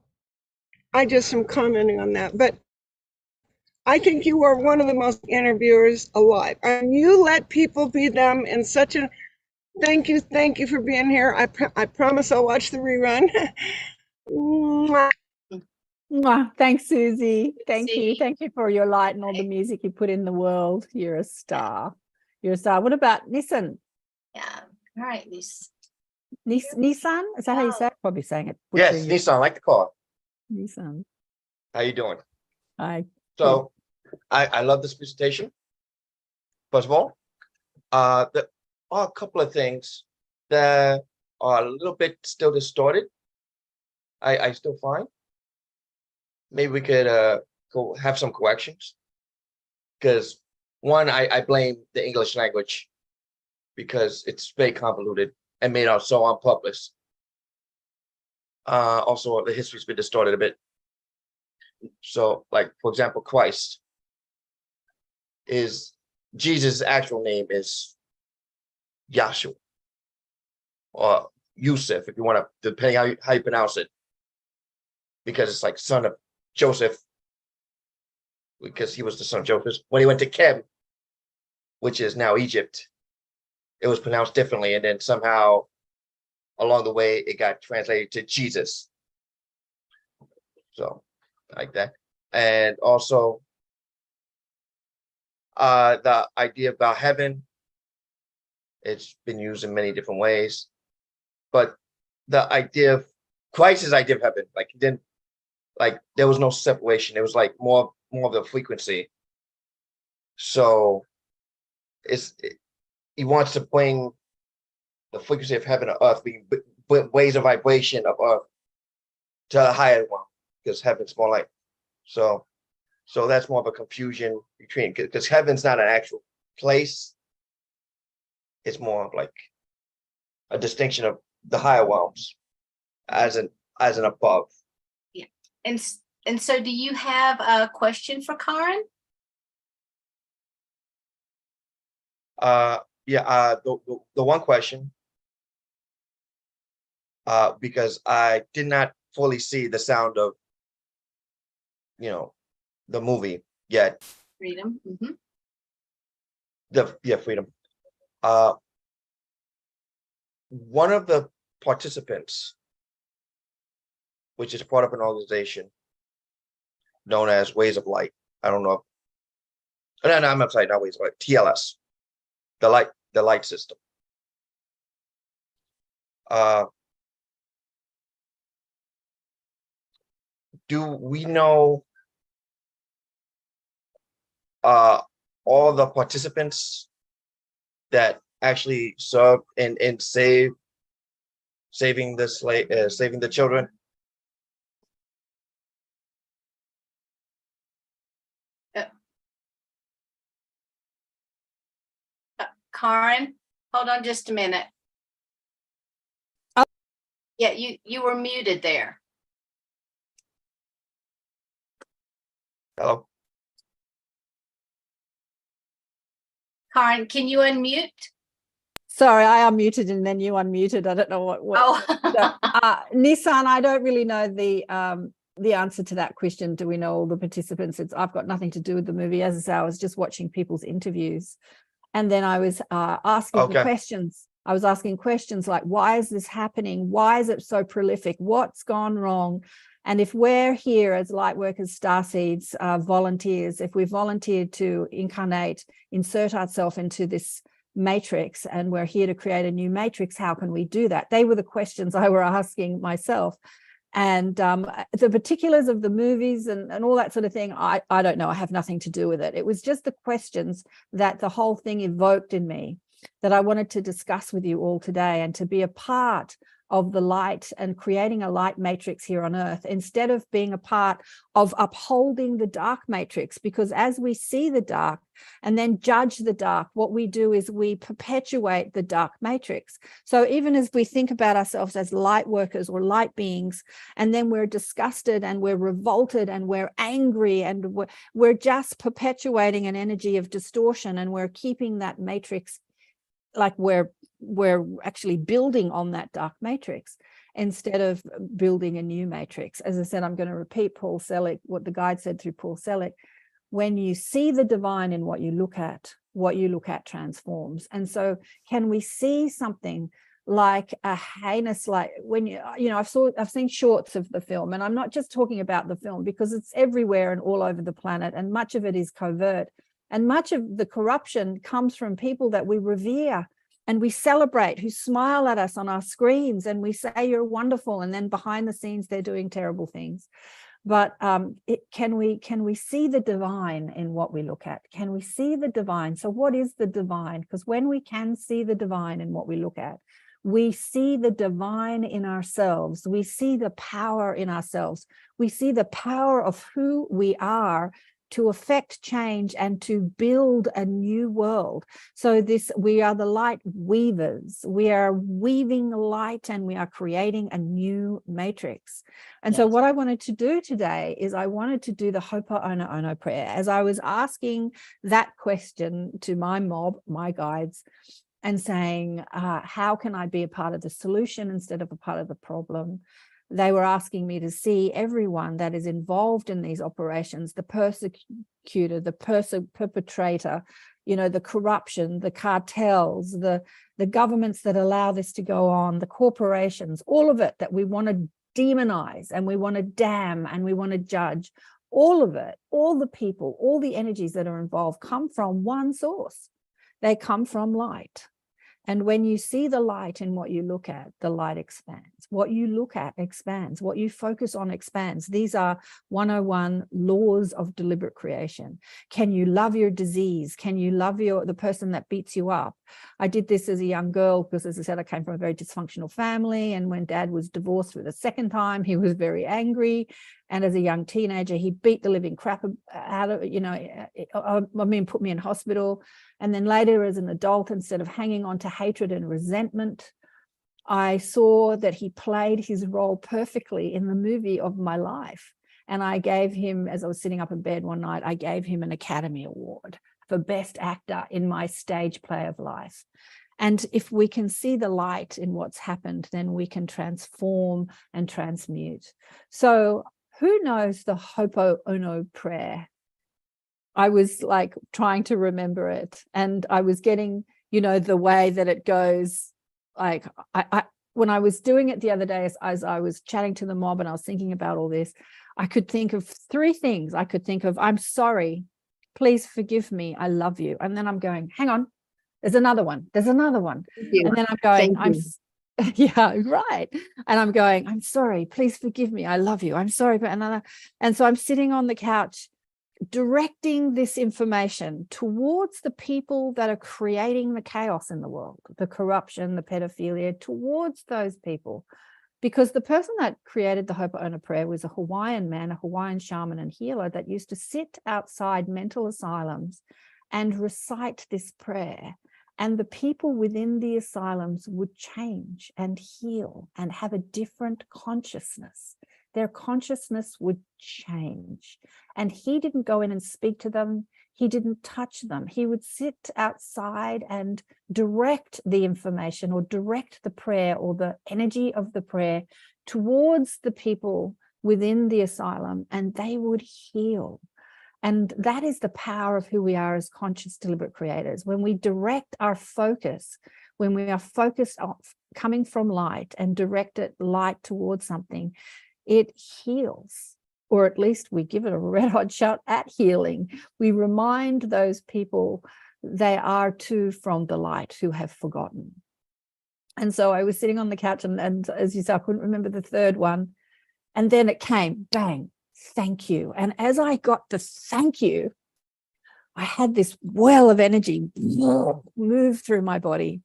Speaker 4: I just am commenting on that, but I think you are one of the most interviewers alive, and you let people be them in such a, thank you for being here. I promise I'll watch the rerun.
Speaker 2: Thanks, Susie. Thank you for your light and all the music you put in the world. You're a star. You're a star. What about Nissan?
Speaker 1: Yeah. All right,
Speaker 2: Nissan? Is that how you say it? Probably saying it.
Speaker 5: Yes, Nissan, I like the car.
Speaker 2: Nissan.
Speaker 5: How you doing?
Speaker 2: Hi.
Speaker 5: So I love this presentation. First of all, there are a couple of things that are a little bit still distorted. I still find. Maybe we could have some corrections. Because one, I blame the English language, because it's very convoluted and made out so on purpose. Also, the history's been distorted a bit. So, like, for example, Christ is Jesus' actual name is Yahshua or Yusuf, if you want to, depending how you pronounce it, because it's like son of Joseph, because he was the son of Joseph. When he went to Kem, which is now Egypt, it was pronounced differently, and then somehow along the way it got translated to Jesus. So like that. And also the idea about heaven, it's been used in many different ways, but the idea of Christ's idea of heaven, like, he didn't, like, there was no separation. It was like more of the frequency. So he wants to bring the frequency of heaven to earth, being ways of vibration of earth to a higher one, because heaven's more like, so that's more of a confusion between, because heaven's not an actual place. It's more of like a distinction of the higher realms as an above.
Speaker 1: Yeah. And so do you have a question for Karen?
Speaker 5: Yeah, the one question, because I did not fully see the sound of, the movie yet.
Speaker 1: Freedom. Mm-hmm.
Speaker 5: Freedom. One of the participants, which is part of an organization known as Ways of Light. I don't know. No, I'm sorry, not Ways of Light. TLS, the light system. Do we know all the participants that actually served in saving the children?
Speaker 1: Karen, hold on just a minute.
Speaker 2: Oh.
Speaker 1: Yeah, you were muted there.
Speaker 5: Hello?
Speaker 1: Karen, can you unmute?
Speaker 2: Sorry, I unmuted and then you unmuted. I don't know what.
Speaker 1: Oh.
Speaker 2: Nissan, I don't really know the answer to that question. Do we know all the participants? I've got nothing to do with the movie. As I say, I was just watching people's interviews, and then I was asking the questions. I was asking questions like, why is this happening? Why is it so prolific? What's gone wrong? And if we're here as light workers, starseeds, volunteers, if we volunteered to incarnate, insert ourselves into this matrix, and we're here to create a new matrix, how can we do that? They were the questions I were asking myself. And the particulars of the movies and all that sort of thing, I don't know. I have nothing to do with it. It was just the questions that the whole thing evoked in me that I wanted to discuss with you all today, and to be a part of the light and creating a light matrix here on earth, instead of being a part of upholding the dark matrix. Because as we see the dark and then judge the dark, what we do is we perpetuate the dark matrix. So even as we think about ourselves as light workers or light beings, and then we're disgusted and we're revolted and we're angry and we're just perpetuating an energy of distortion, and we're keeping that matrix, like we're actually building on that dark matrix instead of building a new matrix. As I said, I'm going to repeat Paul Selig, what the guide said through Paul Selig. When you see the divine in what you look at transforms. And so can we see something like a heinous, like when I've seen shorts of the film, and I'm not just talking about the film because it's everywhere and all over the planet, and much of it is covert. And much of the corruption comes from people that we revere and we celebrate, who smile at us on our screens, and we say, you're wonderful. And then behind the scenes, they're doing terrible things. But can we see the divine in what we look at? Can we see the divine? So what is the divine? Because when we can see the divine in what we look at, we see the divine in ourselves. We see the power in ourselves. We see the power of who we are to affect change and to build a new world. So we are the light weavers. We are weaving light and we are creating a new matrix. And so what I wanted to do today is I wanted to do the Ho'oponopono prayer. As I was asking that question to my mob, my guides, and saying, how can I be a part of the solution instead of a part of the problem? They were asking me to see everyone that is involved in these operations, the persecutor, the perpetrator, the corruption, the cartels, the governments that allow this to go on, the corporations, all of it that we want to demonize and we want to damn and we want to judge. All of it, all the people, all the energies that are involved come from one source. They come from light. And when you see the light in what you look at, the light expands. What you look at expands. What you focus on expands. These are 101 laws of deliberate creation. Can you love your disease? Can you love the person that beats you up? I did this as a young girl because, as I said, I came from a very dysfunctional family. And when Dad was divorced for the second time, he was very angry. And as a young teenager, he beat the living crap out of, put me in hospital. And then later as an adult, instead of hanging on to hatred and resentment, I saw that he played his role perfectly in the movie of my life. And I gave him, as I was sitting up in bed one night, I gave him an Academy Award for Best Actor in my stage play of life. And if we can see the light in what's happened, then we can transform and transmute. So who knows the Ho'oponopono prayer? I was like trying to remember it, and I was getting, the way that it goes. Like when I was doing it the other day, as I was chatting to the mob and I was thinking about all this, I could think of three things. I could think of, I'm sorry, please forgive me, I love you. And then I'm going, hang on, there's another one. And then I'm going, yeah, right. And I'm going, I'm sorry, please forgive me, I love you. I'm sorry, but another. And so I'm sitting on the couch directing this information towards the people that are creating the chaos in the world, the corruption, the pedophilia, towards those people. Because the person that created the Ho'oponopono prayer was a Hawaiian man, a Hawaiian shaman and healer that used to sit outside mental asylums and recite this prayer. And the people within the asylums would change and heal and have a different consciousness. Their consciousness would change. And he didn't go in and speak to them. He didn't touch them. He would sit outside and direct the information or direct the prayer or the energy of the prayer towards the people within the asylum, and they would heal. And that is the power of who we are as conscious, deliberate creators. When we direct our focus, when we are focused on coming from light and direct it light towards something, it heals, or at least we give it a red hot shot at healing. We remind those people they are too from the light who have forgotten. And so I was sitting on the couch and as you said, I couldn't remember the third one. And then it came, bang, thank you. And as I got the thank you, I had this well of energy move through my body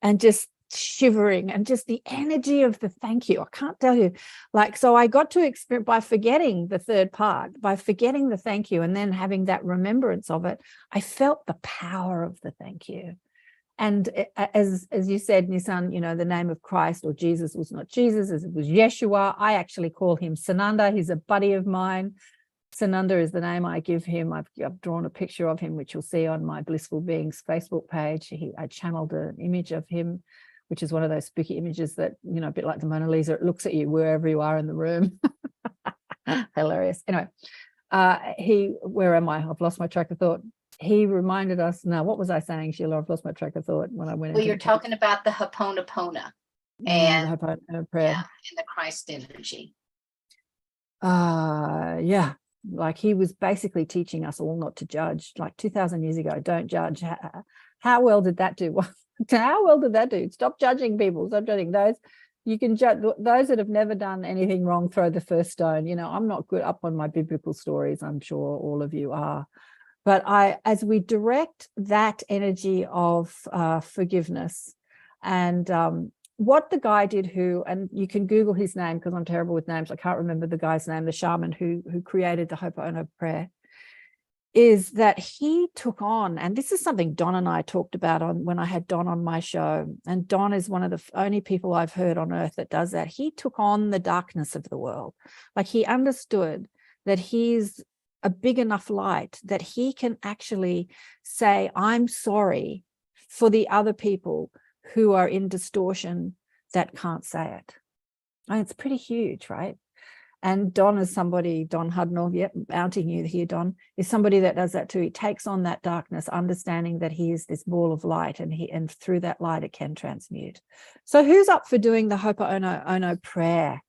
Speaker 2: and just shivering, and just the energy of the thank you. I can't tell you, so I got to experience by forgetting the third part, by forgetting the thank you and then having that remembrance of it, I felt the power of the thank you. And as you said, Nissan, the name of Christ or Jesus was not Jesus, it was Yeshua. I actually call him Sananda. He's a buddy of mine. Sananda is the name I give him. I've drawn a picture of him, which you'll see on my Blissful Beings Facebook page. I channeled an image of him, which is one of those spooky images that, a bit like the Mona Lisa, it looks at you wherever you are in the room. Hilarious. Anyway, where am I? I've lost my track of thought. He reminded us, now, what was I saying, Sheila? I've lost my track of thought when I went into
Speaker 1: you're talking about the Ho'oponopono and
Speaker 2: the Ho'oponopono prayer.
Speaker 1: Yeah, and the Christ energy.
Speaker 2: Yeah. Like he was basically teaching us all not to judge, like 2000 years ago, don't judge. How well did that do? How well did that do? Stop judging people. Stop judging those. You can judge those that have never done anything wrong, throw the first stone. I'm not good up on my biblical stories. I'm sure all of you are. But as we direct that energy of forgiveness and what the guy did and you can Google his name because I'm terrible with names. I can't remember the guy's name, the shaman who created the Ho'oponopono prayer. is that he took on, and this is something Don and I talked about when I had Don on my show, and Don is one of the only people I've heard on earth that does that. He took on the darkness of the world. Like, he understood that he's a big enough light that he can actually say, I'm sorry for the other people who are in distortion that can't say it. And it's pretty huge, right? And Don is somebody, Don Hudnall, yep, outing you here, Don, is somebody that does that too. He takes on that darkness, understanding that he is this ball of light, and through that light it can transmute. So who's up for doing the Ho'oponopono prayer?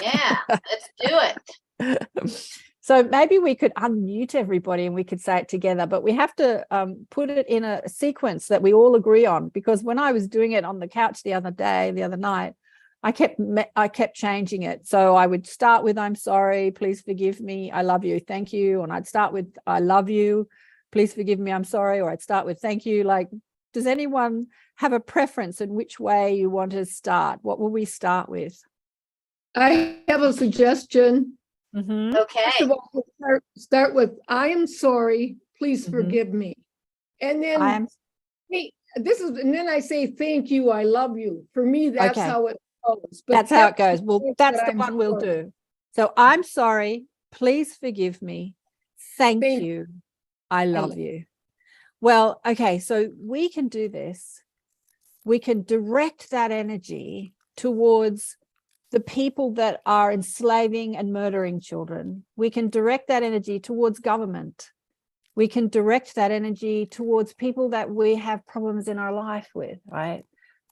Speaker 1: Yeah, let's do it.
Speaker 2: So maybe we could unmute everybody and we could say it together, but we have to put it in a sequence that we all agree on, because when I was doing it on the couch the other night, I kept changing it. So I would start with, I'm sorry, please forgive me, I love you, thank you. And I'd start with, I love you, please forgive me, I'm sorry. Or I'd start with, thank you. Like, does anyone have a preference in which way you want to start? What will we start with?
Speaker 6: I have a suggestion.
Speaker 2: Mm-hmm.
Speaker 1: Okay.
Speaker 6: First of all, we'll start with, I am sorry, please forgive me. And then and then I say, thank you, I love you. For me, that's how it goes. But
Speaker 2: that's how it goes. Well, that's the
Speaker 6: I'm
Speaker 2: one we'll
Speaker 6: sorry.
Speaker 2: do. So I'm sorry, please forgive me, thank you, I love you. Well, okay, so we can do this. We can direct that energy towards the people that are enslaving and murdering children. We can direct that energy towards government. We can direct that energy towards people that we have problems in our life with, right?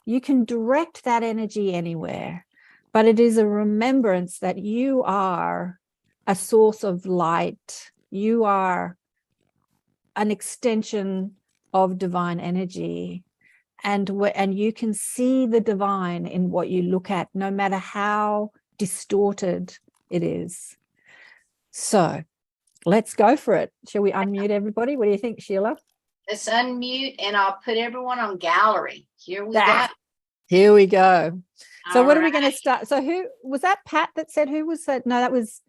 Speaker 2: You can direct that energy anywhere, but it is a remembrance that you are a source of light. You are an extension of divine energy. And you can see the divine in what you look at, no matter how distorted it is. So let's go for it. Shall we unmute everybody? What do you think, Sheila?
Speaker 1: Let's unmute, and I'll put everyone on gallery. Here we go.
Speaker 2: Here we go. So
Speaker 1: All
Speaker 2: what are we
Speaker 1: right.
Speaker 2: going to start? So who was that? Pat that said, who was that? No, that was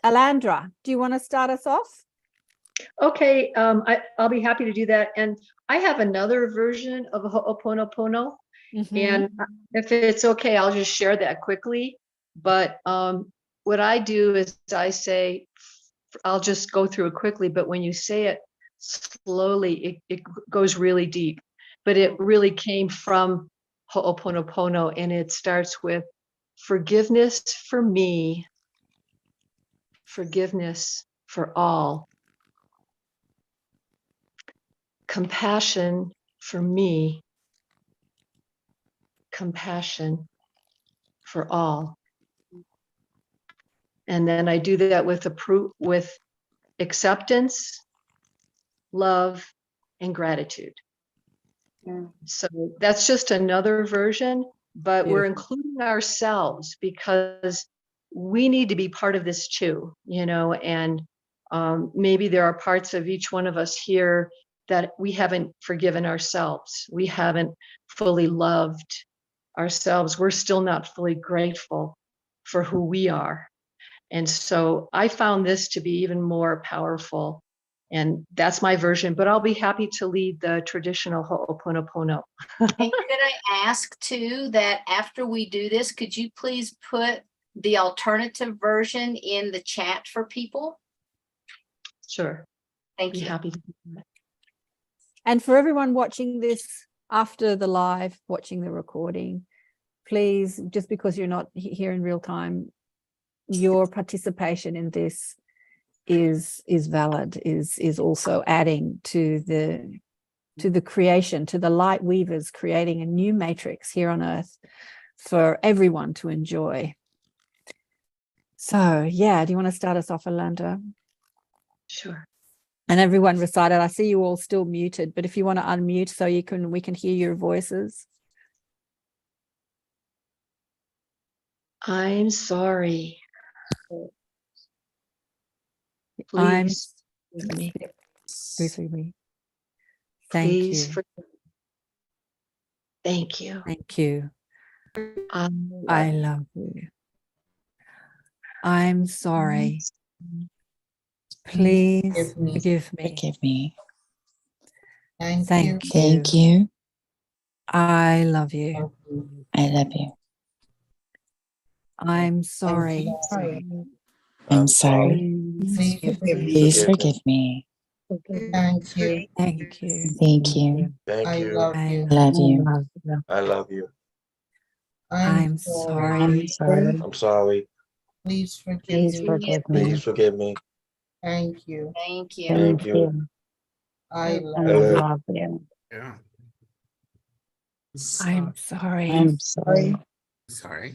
Speaker 2: Alandra. Do you want to start us off?
Speaker 7: Okay, I'll be happy to do that. And I have another version of Ho'oponopono.
Speaker 2: Mm-hmm.
Speaker 7: And if it's okay, I'll just share that quickly. But what I do is I say, I'll just go through it quickly, but when you say it slowly, it goes really deep. But it really came from Ho'oponopono, and it starts with forgiveness for me, forgiveness for all, compassion for me, compassion for all. And then I do that with acceptance, love, and gratitude. So that's just another version, but we're including ourselves because we need to be part of this too, and maybe there are parts of each one of us here that we haven't forgiven ourselves. We haven't fully loved ourselves. We're still not fully grateful for who we are. And so I found this to be even more powerful. And that's my version, but I'll be happy to lead the traditional Ho'oponopono.
Speaker 1: And could I ask too that after we do this, could you please put the alternative version in the chat for people?
Speaker 7: Sure.
Speaker 1: Thank you.
Speaker 7: Be happy to do that.
Speaker 2: And for everyone watching this after the live, watching the recording, please, just because you're not here in real time, your participation in this is valid, is also adding to the creation, to the light weavers creating a new matrix here on earth for everyone to enjoy. So yeah, do you want to start us off, Alanda?
Speaker 7: Sure.
Speaker 2: And everyone recited. I see you all still muted, but if you want to unmute so we can hear your voices.
Speaker 7: I'm sorry.
Speaker 2: Please
Speaker 7: forgive me.
Speaker 2: Please forgive me. Thank
Speaker 7: Please
Speaker 2: you.
Speaker 7: forgive me. Thank you.
Speaker 2: Thank you.
Speaker 7: I
Speaker 2: love you. I'm sorry. Please forgive me.
Speaker 8: Forgive me.
Speaker 2: Thank you.
Speaker 8: Thank you.
Speaker 2: I love you.
Speaker 8: I love you.
Speaker 2: I'm sorry.
Speaker 8: I'm sorry.
Speaker 2: Please forgive me.
Speaker 8: Please forgive me.
Speaker 4: Thank you.
Speaker 2: Thank you.
Speaker 8: Thank you.
Speaker 5: Thank you.
Speaker 2: I
Speaker 8: Love you.
Speaker 5: I love you.
Speaker 2: I'm sorry.
Speaker 5: I'm sorry.
Speaker 8: Please forgive me.
Speaker 5: Please forgive me.
Speaker 7: Thank you.
Speaker 1: Thank you.
Speaker 5: Thank you.
Speaker 7: I
Speaker 5: I
Speaker 7: love
Speaker 5: love
Speaker 8: you.
Speaker 9: Yeah.
Speaker 2: I'm sorry.
Speaker 8: I'm sorry.
Speaker 9: Sorry.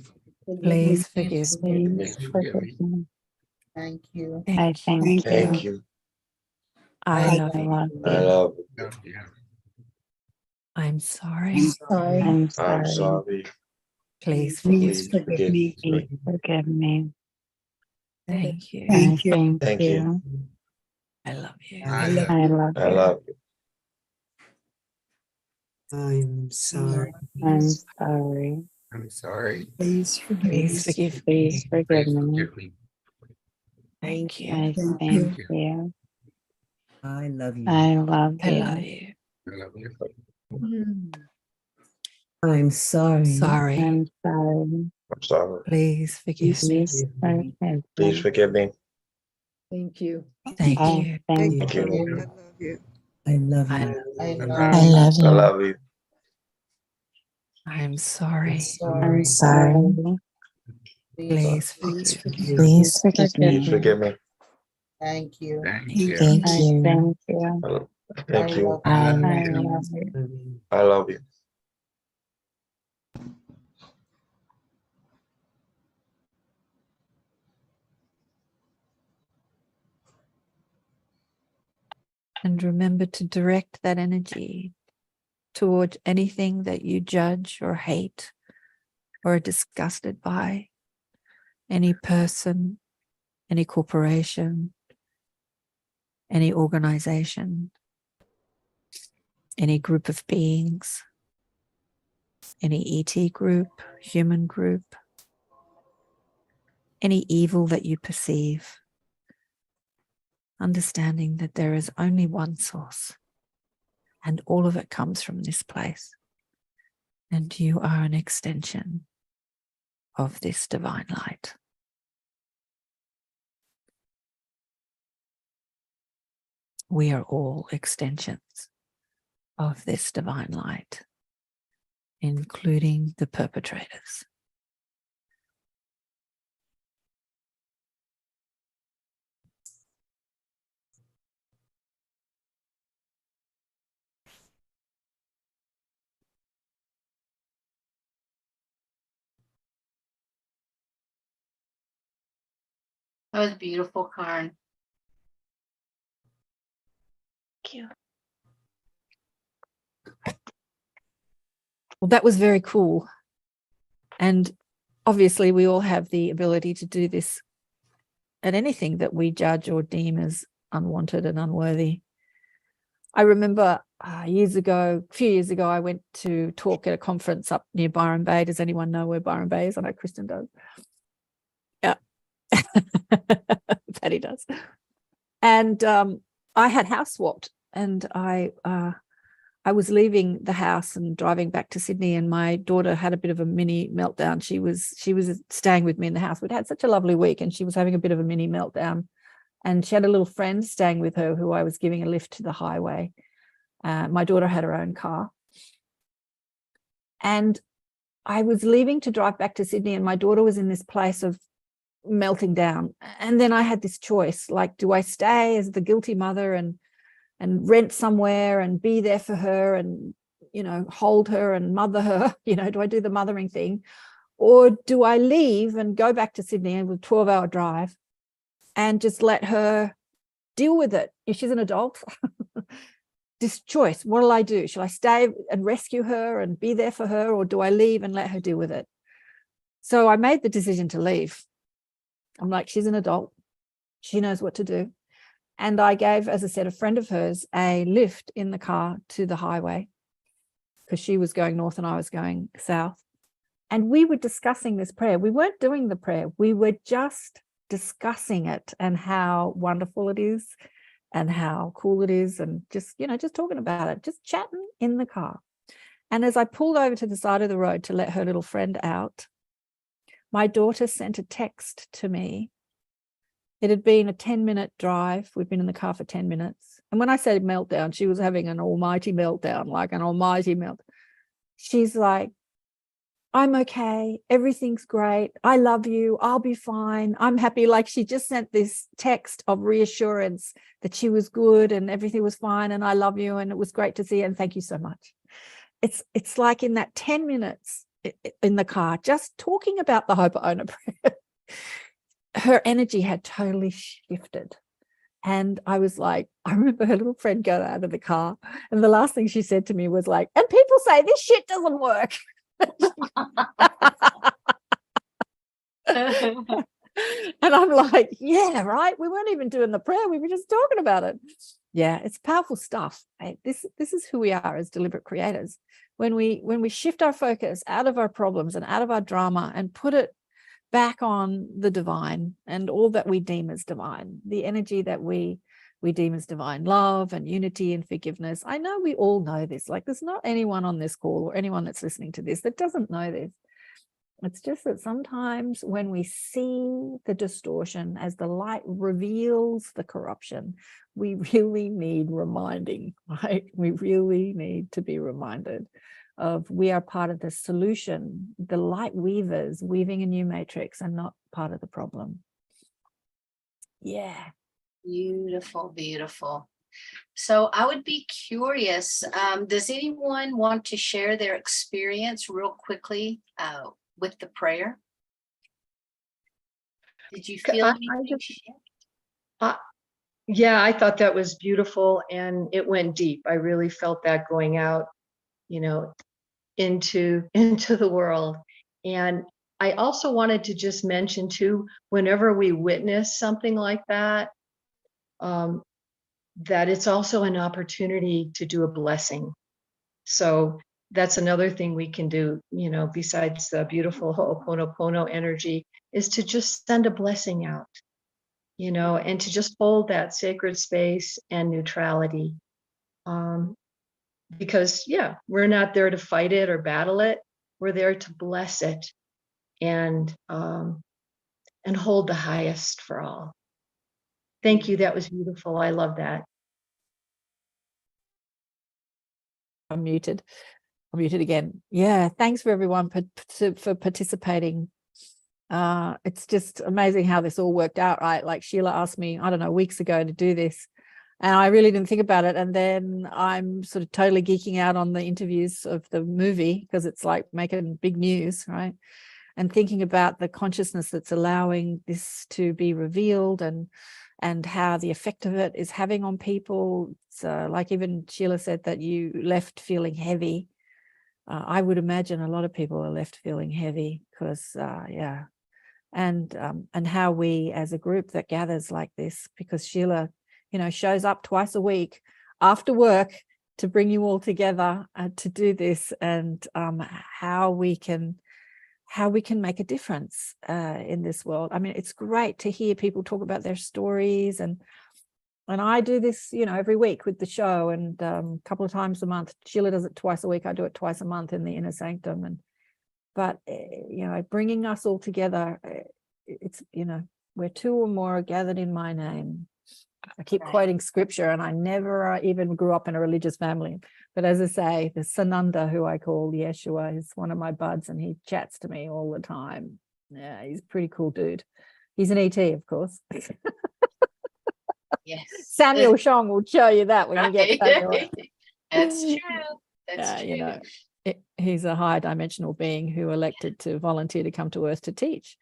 Speaker 2: Please forgive me.
Speaker 8: Please forgive me.
Speaker 7: Thank you.
Speaker 8: I thank
Speaker 5: Thank
Speaker 8: you.
Speaker 5: you.
Speaker 2: I love
Speaker 8: I
Speaker 2: you.
Speaker 8: love
Speaker 5: I
Speaker 8: you.
Speaker 5: love you.
Speaker 9: Oh, yeah.
Speaker 2: I'm sorry.
Speaker 7: Sorry.
Speaker 8: I'm
Speaker 5: I'm
Speaker 8: sorry.
Speaker 5: sorry.
Speaker 2: Please forgive
Speaker 5: Please
Speaker 2: me.
Speaker 5: forgive me.
Speaker 8: Please forgive me.
Speaker 2: Thank you.
Speaker 8: I thank
Speaker 5: Thank
Speaker 8: you.
Speaker 5: you.
Speaker 2: I love you.
Speaker 9: I love
Speaker 8: I love
Speaker 5: I
Speaker 8: you.
Speaker 5: love you.
Speaker 10: I'm sorry.
Speaker 8: I'm sorry.
Speaker 9: I'm sorry.
Speaker 10: Please forgive me.
Speaker 2: Please forgive me.
Speaker 8: Please forgive
Speaker 9: Please
Speaker 8: me.
Speaker 9: forgive me.
Speaker 2: Thank you.
Speaker 8: I
Speaker 10: Thank
Speaker 8: thank
Speaker 9: you.
Speaker 8: you.
Speaker 10: I love you.
Speaker 8: I love
Speaker 2: I love
Speaker 8: you.
Speaker 2: you.
Speaker 9: I love you.
Speaker 10: I'm sorry.
Speaker 2: Sorry.
Speaker 8: I'm sorry.
Speaker 5: I'm sorry.
Speaker 2: Please forgive me.
Speaker 8: Please
Speaker 10: forgive me.
Speaker 8: forgive
Speaker 5: Please
Speaker 8: me.
Speaker 5: forgive me.
Speaker 7: Thank you.
Speaker 2: Thank
Speaker 8: I
Speaker 2: you.
Speaker 8: thank
Speaker 5: Thank
Speaker 8: you.
Speaker 5: you.
Speaker 4: I love you.
Speaker 10: I love
Speaker 2: I
Speaker 10: you.
Speaker 2: love
Speaker 7: I
Speaker 9: I
Speaker 7: love
Speaker 8: I
Speaker 9: love you.
Speaker 8: love
Speaker 5: I
Speaker 8: you.
Speaker 5: love you.
Speaker 2: I'm sorry.
Speaker 8: I'm sorry.
Speaker 2: Please
Speaker 10: Please
Speaker 2: forgive me.
Speaker 10: forgive me.
Speaker 8: Please forgive
Speaker 5: Please
Speaker 8: me.
Speaker 5: forgive me.
Speaker 7: Thank you.
Speaker 9: Thank
Speaker 2: Thank
Speaker 9: you.
Speaker 8: I
Speaker 2: you.
Speaker 8: thank you.
Speaker 5: I love- Thank you.
Speaker 9: I
Speaker 8: I
Speaker 9: love
Speaker 8: love
Speaker 9: you.
Speaker 8: you.
Speaker 5: I love you.
Speaker 2: And remember to direct that energy towards anything that you judge or hate or are disgusted by, any person, any corporation, any organization, any group of beings, any ET group, human group, any evil that you perceive, understanding that there is only one source and all of it comes from this place. And you are an extension of this divine light. We are all extensions of this divine light, including the perpetrators.
Speaker 1: That was beautiful, Karen.
Speaker 2: Thank you. Well, that was very cool. And obviously we all have the ability to do this at anything that we judge or deem as unwanted and unworthy. I remember a few years ago, I went to talk at a conference up near Byron Bay. Does anyone know where Byron Bay is? I know Kristen does. Yeah. Patty does. And I had house swapped, and I was leaving the house and driving back to Sydney, and my daughter had a bit of a mini meltdown. She was staying with me in the house. We'd had such a lovely week, and she was having a bit of a mini meltdown. And she had a little friend staying with her who I was giving a lift to the highway. My daughter had her own car. And I was leaving to drive back to Sydney, and my daughter was in this place of melting down. And then I had this choice, like, do I stay as the guilty mother and rent somewhere and be there for her and, hold her and mother her? Do I do the mothering thing? Or do I leave and go back to Sydney with a 12-hour drive and just let her deal with it? If she's an adult, this choice, what'll I do? Shall I stay and rescue her and be there for her, or do I leave and let her deal with it? So I made the decision to leave. I'm like, she's an adult. She knows what to do. And I gave, as I said, a friend of hers a lift in the car to the highway because she was going north and I was going south. And we were discussing this prayer. We weren't doing the prayer. We were just discussing it and how wonderful it is and how cool it is, and just, just talking about it, just chatting in the car. And as I pulled over to the side of the road to let her little friend out, my daughter sent a text to me. It had been a 10-minute drive. We'd been in the car for 10 minutes. And when I said meltdown, she was having an almighty meltdown, like an almighty melt. She's like, I'm okay. Everything's great. I love you. I'll be fine. I'm happy. Like, she just sent this text of reassurance that she was good and everything was fine. And I love you. And it was great to see you. And thank you so much. It's like in that 10 minutes in the car, just talking about the Ho'oponopono prayer, her energy had totally shifted. And I was like, I remember her little friend got out of the car, and the last thing she said to me was like, and people say this shit doesn't work. And I'm like, yeah, right. We weren't even doing the prayer. We were just talking about it. Yeah, it's powerful stuff. Right? This is who we are as deliberate creators. When we shift our focus out of our problems and out of our drama and put it back on the divine and all that we deem as divine, the energy that we deem as divine, love and unity and forgiveness. I know we all know this. Like, there's not anyone on this call or anyone that's listening to this that doesn't know this. It's just that sometimes when we see the distortion as the light reveals the corruption, we really need reminding, right? We really need to be reminded of we are part of the solution, the light weavers weaving a new matrix, and not part of the problem. Yeah.
Speaker 1: Beautiful, beautiful. So I would be curious, does anyone want to share their experience real quickly with the prayer? Did you feel anything?
Speaker 7: Yeah, I thought that was beautiful, and it went deep. I really felt that going out, into the world. And I also wanted to just mention too, whenever we witness something like that, that it's also an opportunity to do a blessing. So that's another thing we can do, besides the beautiful Ho'oponopono energy, is to just send a blessing out, and to just hold that sacred space and neutrality. Because, yeah, we're not there to fight it or battle it. We're there to bless it and hold the highest for all. Thank you. That was beautiful. I love that.
Speaker 2: I'm muted again. Yeah, thanks for everyone for participating. It's just amazing how this all worked out, right? Like, Sheila asked me, I don't know, weeks ago to do this, and I really didn't think about it. And then I'm sort of totally geeking out on the interviews of the movie, because it's like making big news, right? And thinking about the consciousness that's allowing this to be revealed, and how the effect of it is having on people. So, like, even Sheila said that you left feeling heavy. I would imagine a lot of people are left feeling heavy because, yeah. And how we as a group that gathers like this, because Sheila, shows up twice a week after work to bring you all together to do this, and how we can make a difference in this world. I mean, it's great to hear people talk about their stories, and I do this, every week with the show, and a couple of times a month. Sheila does it twice a week. I do it twice a month in the Inner Sanctum. But bringing us all together, it's, where two or more are gathered in my name. I keep quoting scripture, and I never even grew up in a religious family. But as I say, the Sananda, who I call Yeshua, is one of my buds, and he chats to me all the time. Yeah, he's a pretty cool dude. He's an ET, of course.
Speaker 1: Yes.
Speaker 2: Samuel Shong will show you that when you get Samuel.
Speaker 1: That's true. That's true.
Speaker 2: He's a higher dimensional being who elected to volunteer to come to Earth to teach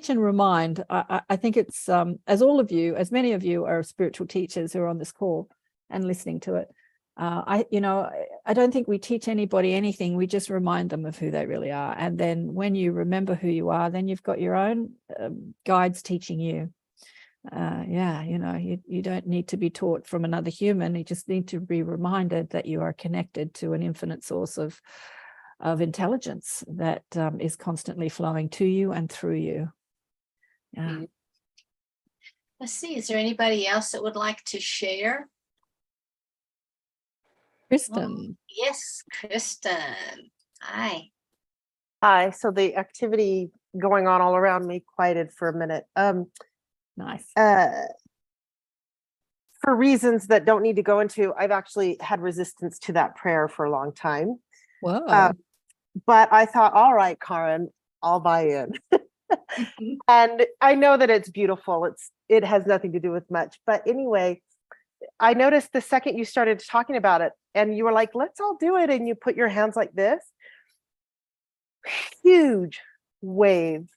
Speaker 2: and remind. I think it's, as many of you are spiritual teachers who are on this call and listening to it. I don't think we teach anybody anything. We just remind them of who they really are. And then when you remember who you are, then you've got your own guides teaching you. You don't need to be taught from another human. You just need to be reminded that you are connected to an infinite source of intelligence that is constantly flowing to you and through you. Yeah.
Speaker 1: Let's see, is there anybody else that would like to share?
Speaker 2: Kristen.
Speaker 1: Yes, Kristen. Hi.
Speaker 11: Hi. So the activity going on all around me quieted for a minute.
Speaker 2: Nice.
Speaker 11: For reasons that don't need to go into, I've actually had resistance to that prayer for a long time.
Speaker 2: Whoa.
Speaker 11: But I thought, all right, Karen, I'll buy in. And I know that it's beautiful. It has nothing to do with much. But anyway, I noticed the second you started talking about it and you were like, let's all do it. And you put your hands like this. Huge wave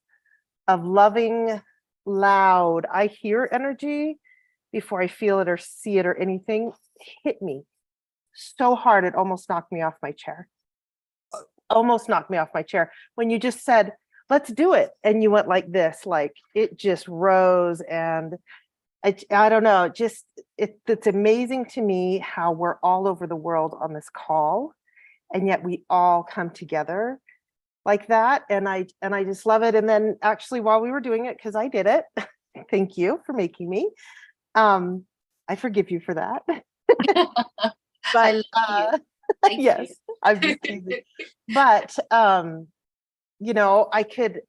Speaker 11: of loving, loud, I hear energy before I feel it or see it or anything hit me so hard it almost knocked me off my chair. Almost knocked me off my chair when you just said, let's do it. And you went like this, like it just rose. And I don't know, it's amazing to me how we're all over the world on this call. And yet we all come together like that. And I just love it. And then actually while we were doing it, because I did it, thank you for making me. I forgive you for that. But yes,
Speaker 1: you.
Speaker 11: I'm just teasing. But you know, I could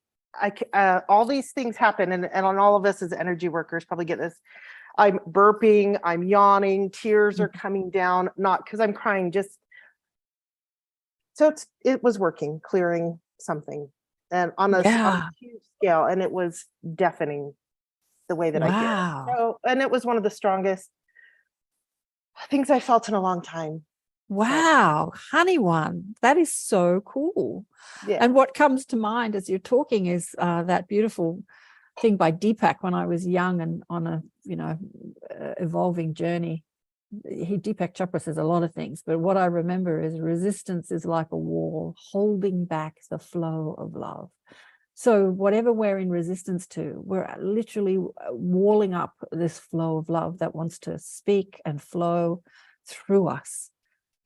Speaker 11: all these things happen, and on all of us as energy workers probably get this. I'm burping, I'm yawning, tears are coming down, not because I'm crying, just so it was working, clearing something, and on a huge scale, and it was deafening the way that I did it. So, and it was one of the strongest things I felt in a long time.
Speaker 2: Wow, honey one, that is so cool.
Speaker 11: Yeah.
Speaker 2: And what comes to mind as you're talking is that beautiful thing by Deepak when I was young and on a evolving journey. Deepak Chopra says a lot of things, but what I remember is resistance is like a wall holding back the flow of love. So whatever we're in resistance to, we're literally walling up this flow of love that wants to speak and flow through us.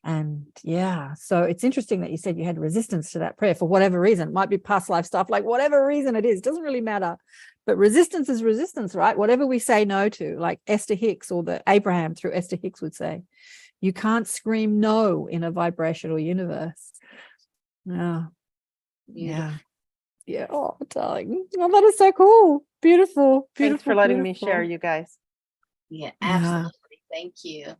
Speaker 2: And yeah, so it's interesting that you said you had resistance to that prayer for whatever reason. It might be past life stuff, like whatever reason it is, doesn't really matter. But resistance is resistance, right? Whatever we say no to, like Esther Hicks or the Abraham through Esther Hicks would say, you can't scream no in a vibrational universe. Yeah. Yeah. Yeah. Oh, darling. Oh, that is so cool. Beautiful.
Speaker 11: Thanks for letting me
Speaker 2: beautiful.
Speaker 11: share, you guys.
Speaker 1: Yeah, absolutely. Thank you.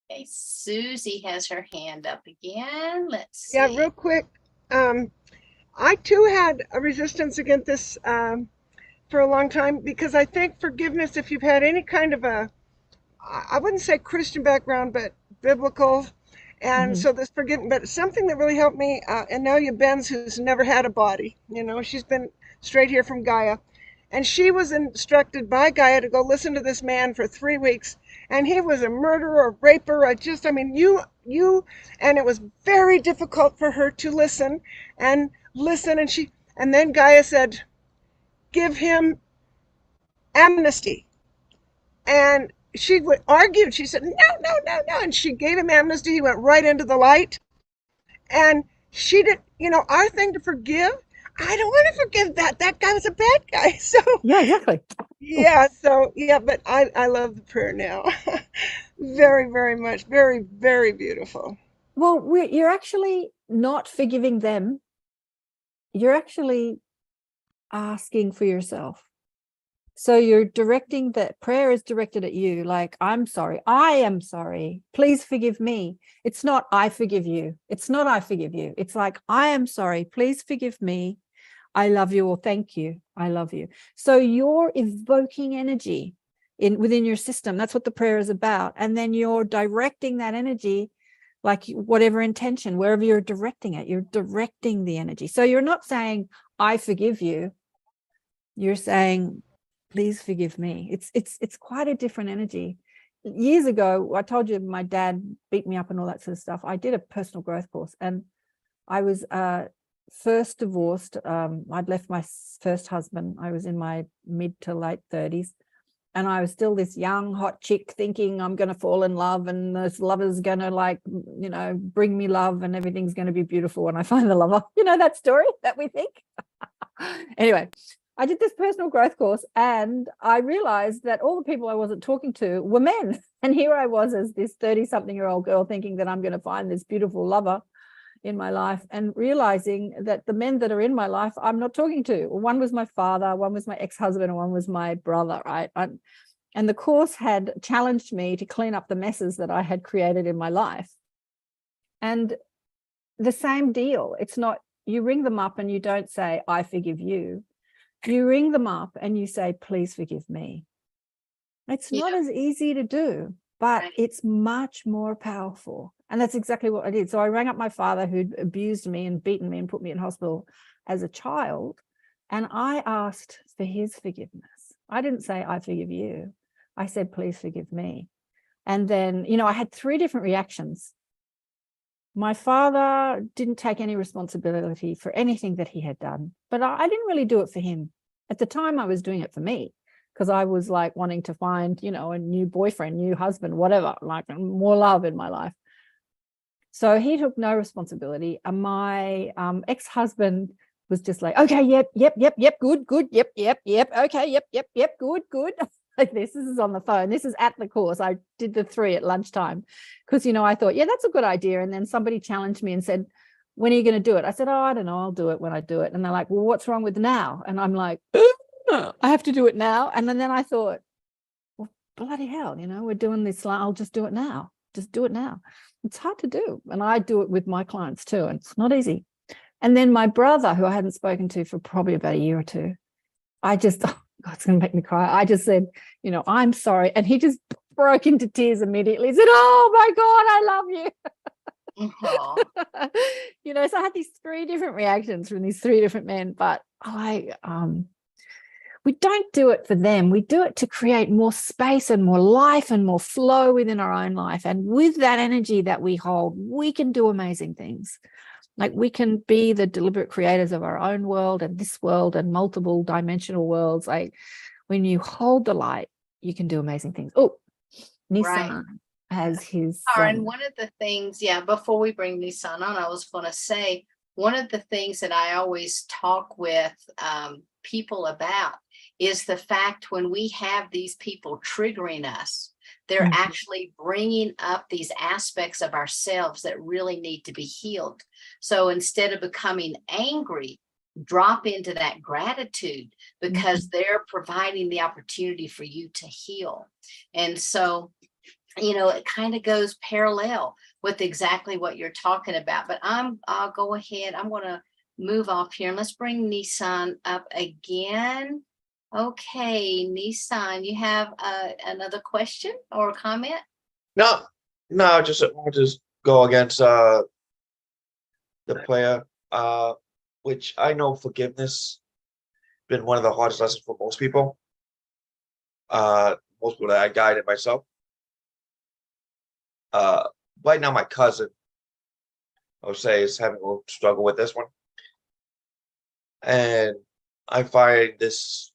Speaker 1: Okay, Susie has her hand up again. Let's see.
Speaker 4: Yeah, real quick. I too had a resistance against this for a long time, because I think forgiveness, if you've had any kind of I wouldn't say Christian background, but biblical. And so this forgiveness, but something that really helped me, Anelia Benz, who's never had a body, she's been straight here from Gaia. And she was instructed by Gaia to go listen to this man for 3 weeks. And he was a murderer, a raper, and it was very difficult for her to listen. And then Gaia said, give him amnesty. And she argued. She said, no, no, no, no. And she gave him amnesty. He went right into the light. And she did, our thing to forgive. I don't want to forgive that. That guy was a bad guy. So
Speaker 2: yeah, exactly.
Speaker 4: Yeah. So yeah, but I love the prayer now. Very, very much. Very, very beautiful.
Speaker 2: Well, you're actually not forgiving them. You're actually asking for yourself. So you're directing that prayer is directed at you, like, I'm sorry, I am sorry, please forgive me. It's not I forgive you. It's not I forgive you. It's like, I am sorry, please forgive me. I love you, or thank you, I love you. So you're evoking energy within your system. That's what the prayer is about. And then you're directing that energy, like whatever intention, wherever you're directing it, you're directing the energy. So you're not saying, I forgive you. You're saying, please forgive me. It's quite a different energy. Years ago, I told you my dad beat me up and all that sort of stuff. I did a personal growth course, and I was first divorced. I'd left my first husband. I was in my mid to late 30s, and I was still this young hot chick thinking I'm going to fall in love, and this lover's going to bring me love, and everything's going to be beautiful when I find the lover. You know that story that we think. Anyway, I did this personal growth course, and I realized that all the people I wasn't talking to were men. And here I was as this 30-something-year-old girl thinking that I'm going to find this beautiful lover in my life, and realizing that the men that are in my life I'm not talking to. One was my father, one was my ex-husband, and one was my brother, right? And the course had challenged me to clean up the messes that I had created in my life. And the same deal. It's not, you ring them up and you don't say, I forgive you. You ring them up and you say, please forgive me. It's not as easy to do, but it's much more powerful. And that's exactly what I did. So I rang up my father, who'd abused me and beaten me and put me in hospital as a child. And I asked for his forgiveness. I didn't say, I forgive you. I said, please forgive me. And then, you know, I had 3 different reactions. My father didn't take any responsibility for anything that he had done, but I didn't really do it for him. At the time, I was doing it for me, because I was like wanting to find, you know, a new boyfriend, new husband, whatever, like more love in my life. So he took no responsibility. And my ex-husband was just like, okay, yep, good, yep, okay, yep, good. Like this is on the phone. This is at the course. I did the 3 at lunchtime because, you know, I thought, yeah, that's a good idea. And then somebody challenged me and said, when are you going to do it? I said, oh, I don't know. I'll do it when I do it. And they're like, well, what's wrong with now? And I'm like, I have to do it now. And then I thought, well, bloody hell, you know, we're doing this. I'll just do it now. Just do it now. It's hard to do. And I do it with my clients too. And it's not easy. And then my brother, who I hadn't spoken to for probably about a year or 2, I just, oh God, it's going to make me cry. I just said, you know, I'm sorry. And he just broke into tears immediately. He said, oh my God, I love you. You know, so I had these 3 different reactions from these 3 different men, but we don't do it for them. We do it to create more space and more life and more flow within our own life. And with that energy that we hold, we can do amazing things. Like we can be the deliberate creators of our own world and this world and multiple dimensional worlds. Like when you hold the light, you can do amazing things. Oh, Nissan has his.
Speaker 1: And one of the things, before we bring Nissan on, I was going to say, one of the things that I always talk with people about is the fact when we have these people triggering us, they're actually bringing up these aspects of ourselves that really need to be healed. So instead of becoming angry, drop into that gratitude because they're providing the opportunity for you to heal. And so, you know, it kind of goes parallel with exactly what you're talking about. But I'll go ahead. I'm going to move off here and let's bring Nissan up again. Okay, Nissan, you have another question or a comment?
Speaker 5: No, just I'll just go against the player, which I know forgiveness been one of the hardest lessons for most people. Most people that I guided myself. Right now, my cousin, I would say, is having a little struggle with this one, and I find this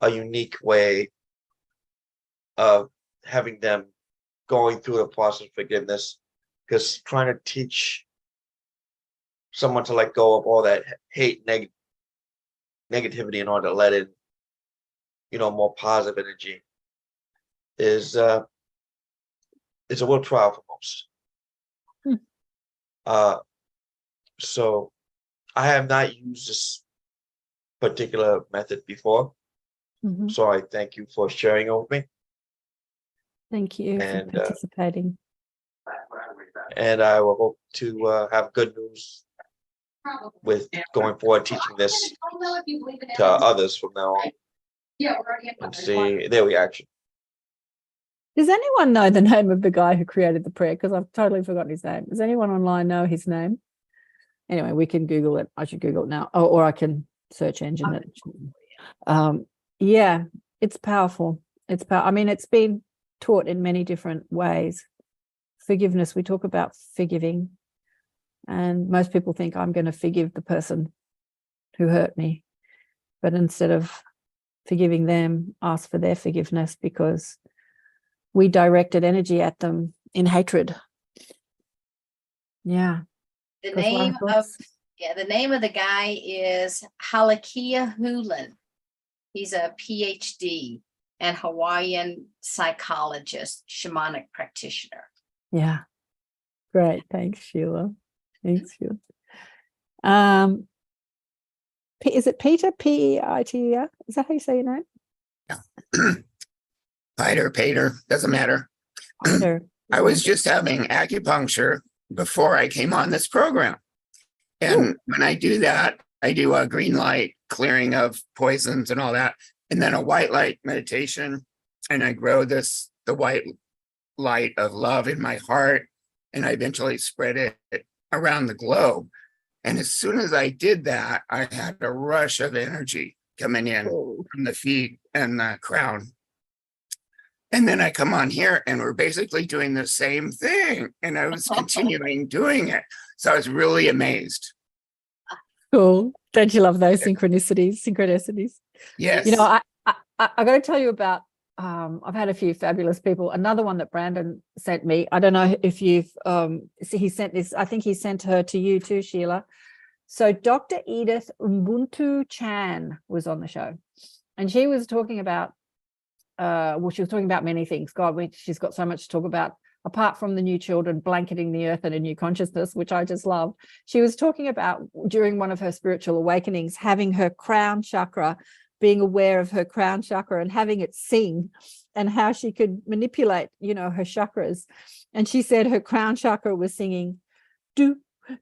Speaker 5: a unique way of having them going through the process of forgiveness, because trying to teach someone to let go of all that hate, negativity in order to let in, you know, more positive energy is it's a real trial for most. So I have not used this particular method before. So I thank you for sharing it with me.
Speaker 2: Thank you for participating.
Speaker 5: And I will hope to have good news with going forward, teaching this to others from now on and see their reaction.
Speaker 2: Does anyone know the name of the guy who created the prayer? Because I've totally forgotten his name. Does anyone online know his name? Anyway, we can Google it. I should Google it now. Or I can search engine it. Yeah, it's powerful. I mean, it's been taught in many different ways. Forgiveness, we talk about forgiving. And most people think I'm going to forgive the person who hurt me. But instead of forgiving them, ask for their forgiveness because we directed energy at them in hatred. Yeah.
Speaker 1: The name of Yeah, the name of the guy is Halakia Hulan. He's a PhD and Hawaiian psychologist, shamanic practitioner.
Speaker 2: Yeah. Great. Thanks, Sheila. Thanks, Sheila. Is it Peter? Peiter? Is that how you say your name?
Speaker 9: Peter, doesn't matter.
Speaker 2: Peter.
Speaker 9: I was just having acupuncture before I came on this program. And when I do that, I do a green light clearing of poisons and all that, and then a white light meditation. And I grow the white light of love in my heart, and I eventually spread it around the globe. And as soon as I did that, I had a rush of energy coming in from the feet and the crown. And then I come on here and we're basically doing the same thing. And I was continuing doing it. So I was really amazed.
Speaker 2: Cool. Don't you love those synchronicities?
Speaker 9: Yes.
Speaker 2: You know, I got to tell you about, I've had a few fabulous people. Another one that Brandon sent me. I don't know if you've, he sent this, I think he sent her to you too, Sheila. So Dr. Edith Ubuntu Chan was on the show, and she was talking about, she was talking about many things. God, she's got so much to talk about, apart from the new children blanketing the earth in a new consciousness, which I just loved. She was talking about, during one of her spiritual awakenings, having her crown chakra, being aware of her crown chakra and having it sing, and how she could manipulate, her chakras. And she said her crown chakra was singing, do,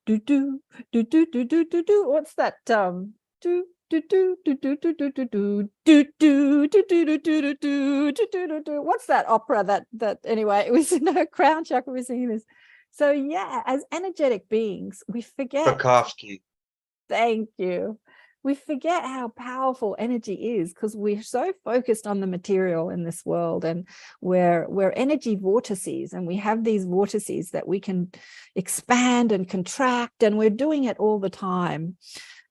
Speaker 2: do, do, do, do, do, do, do, do. What's that? Do, do, do, do, do, do, do, do, do, do, do, do, do, do, do, do, do, do, do. What's that opera that anyway, it was her crown chakra was singing this. So yeah, as energetic beings, we forget.
Speaker 5: Tchaikovsky.
Speaker 2: Thank you. We forget how powerful energy is, because we're so focused on the material in this world, and we're energy vortices, and we have these vortices that we can expand and contract, and we're doing it all the time.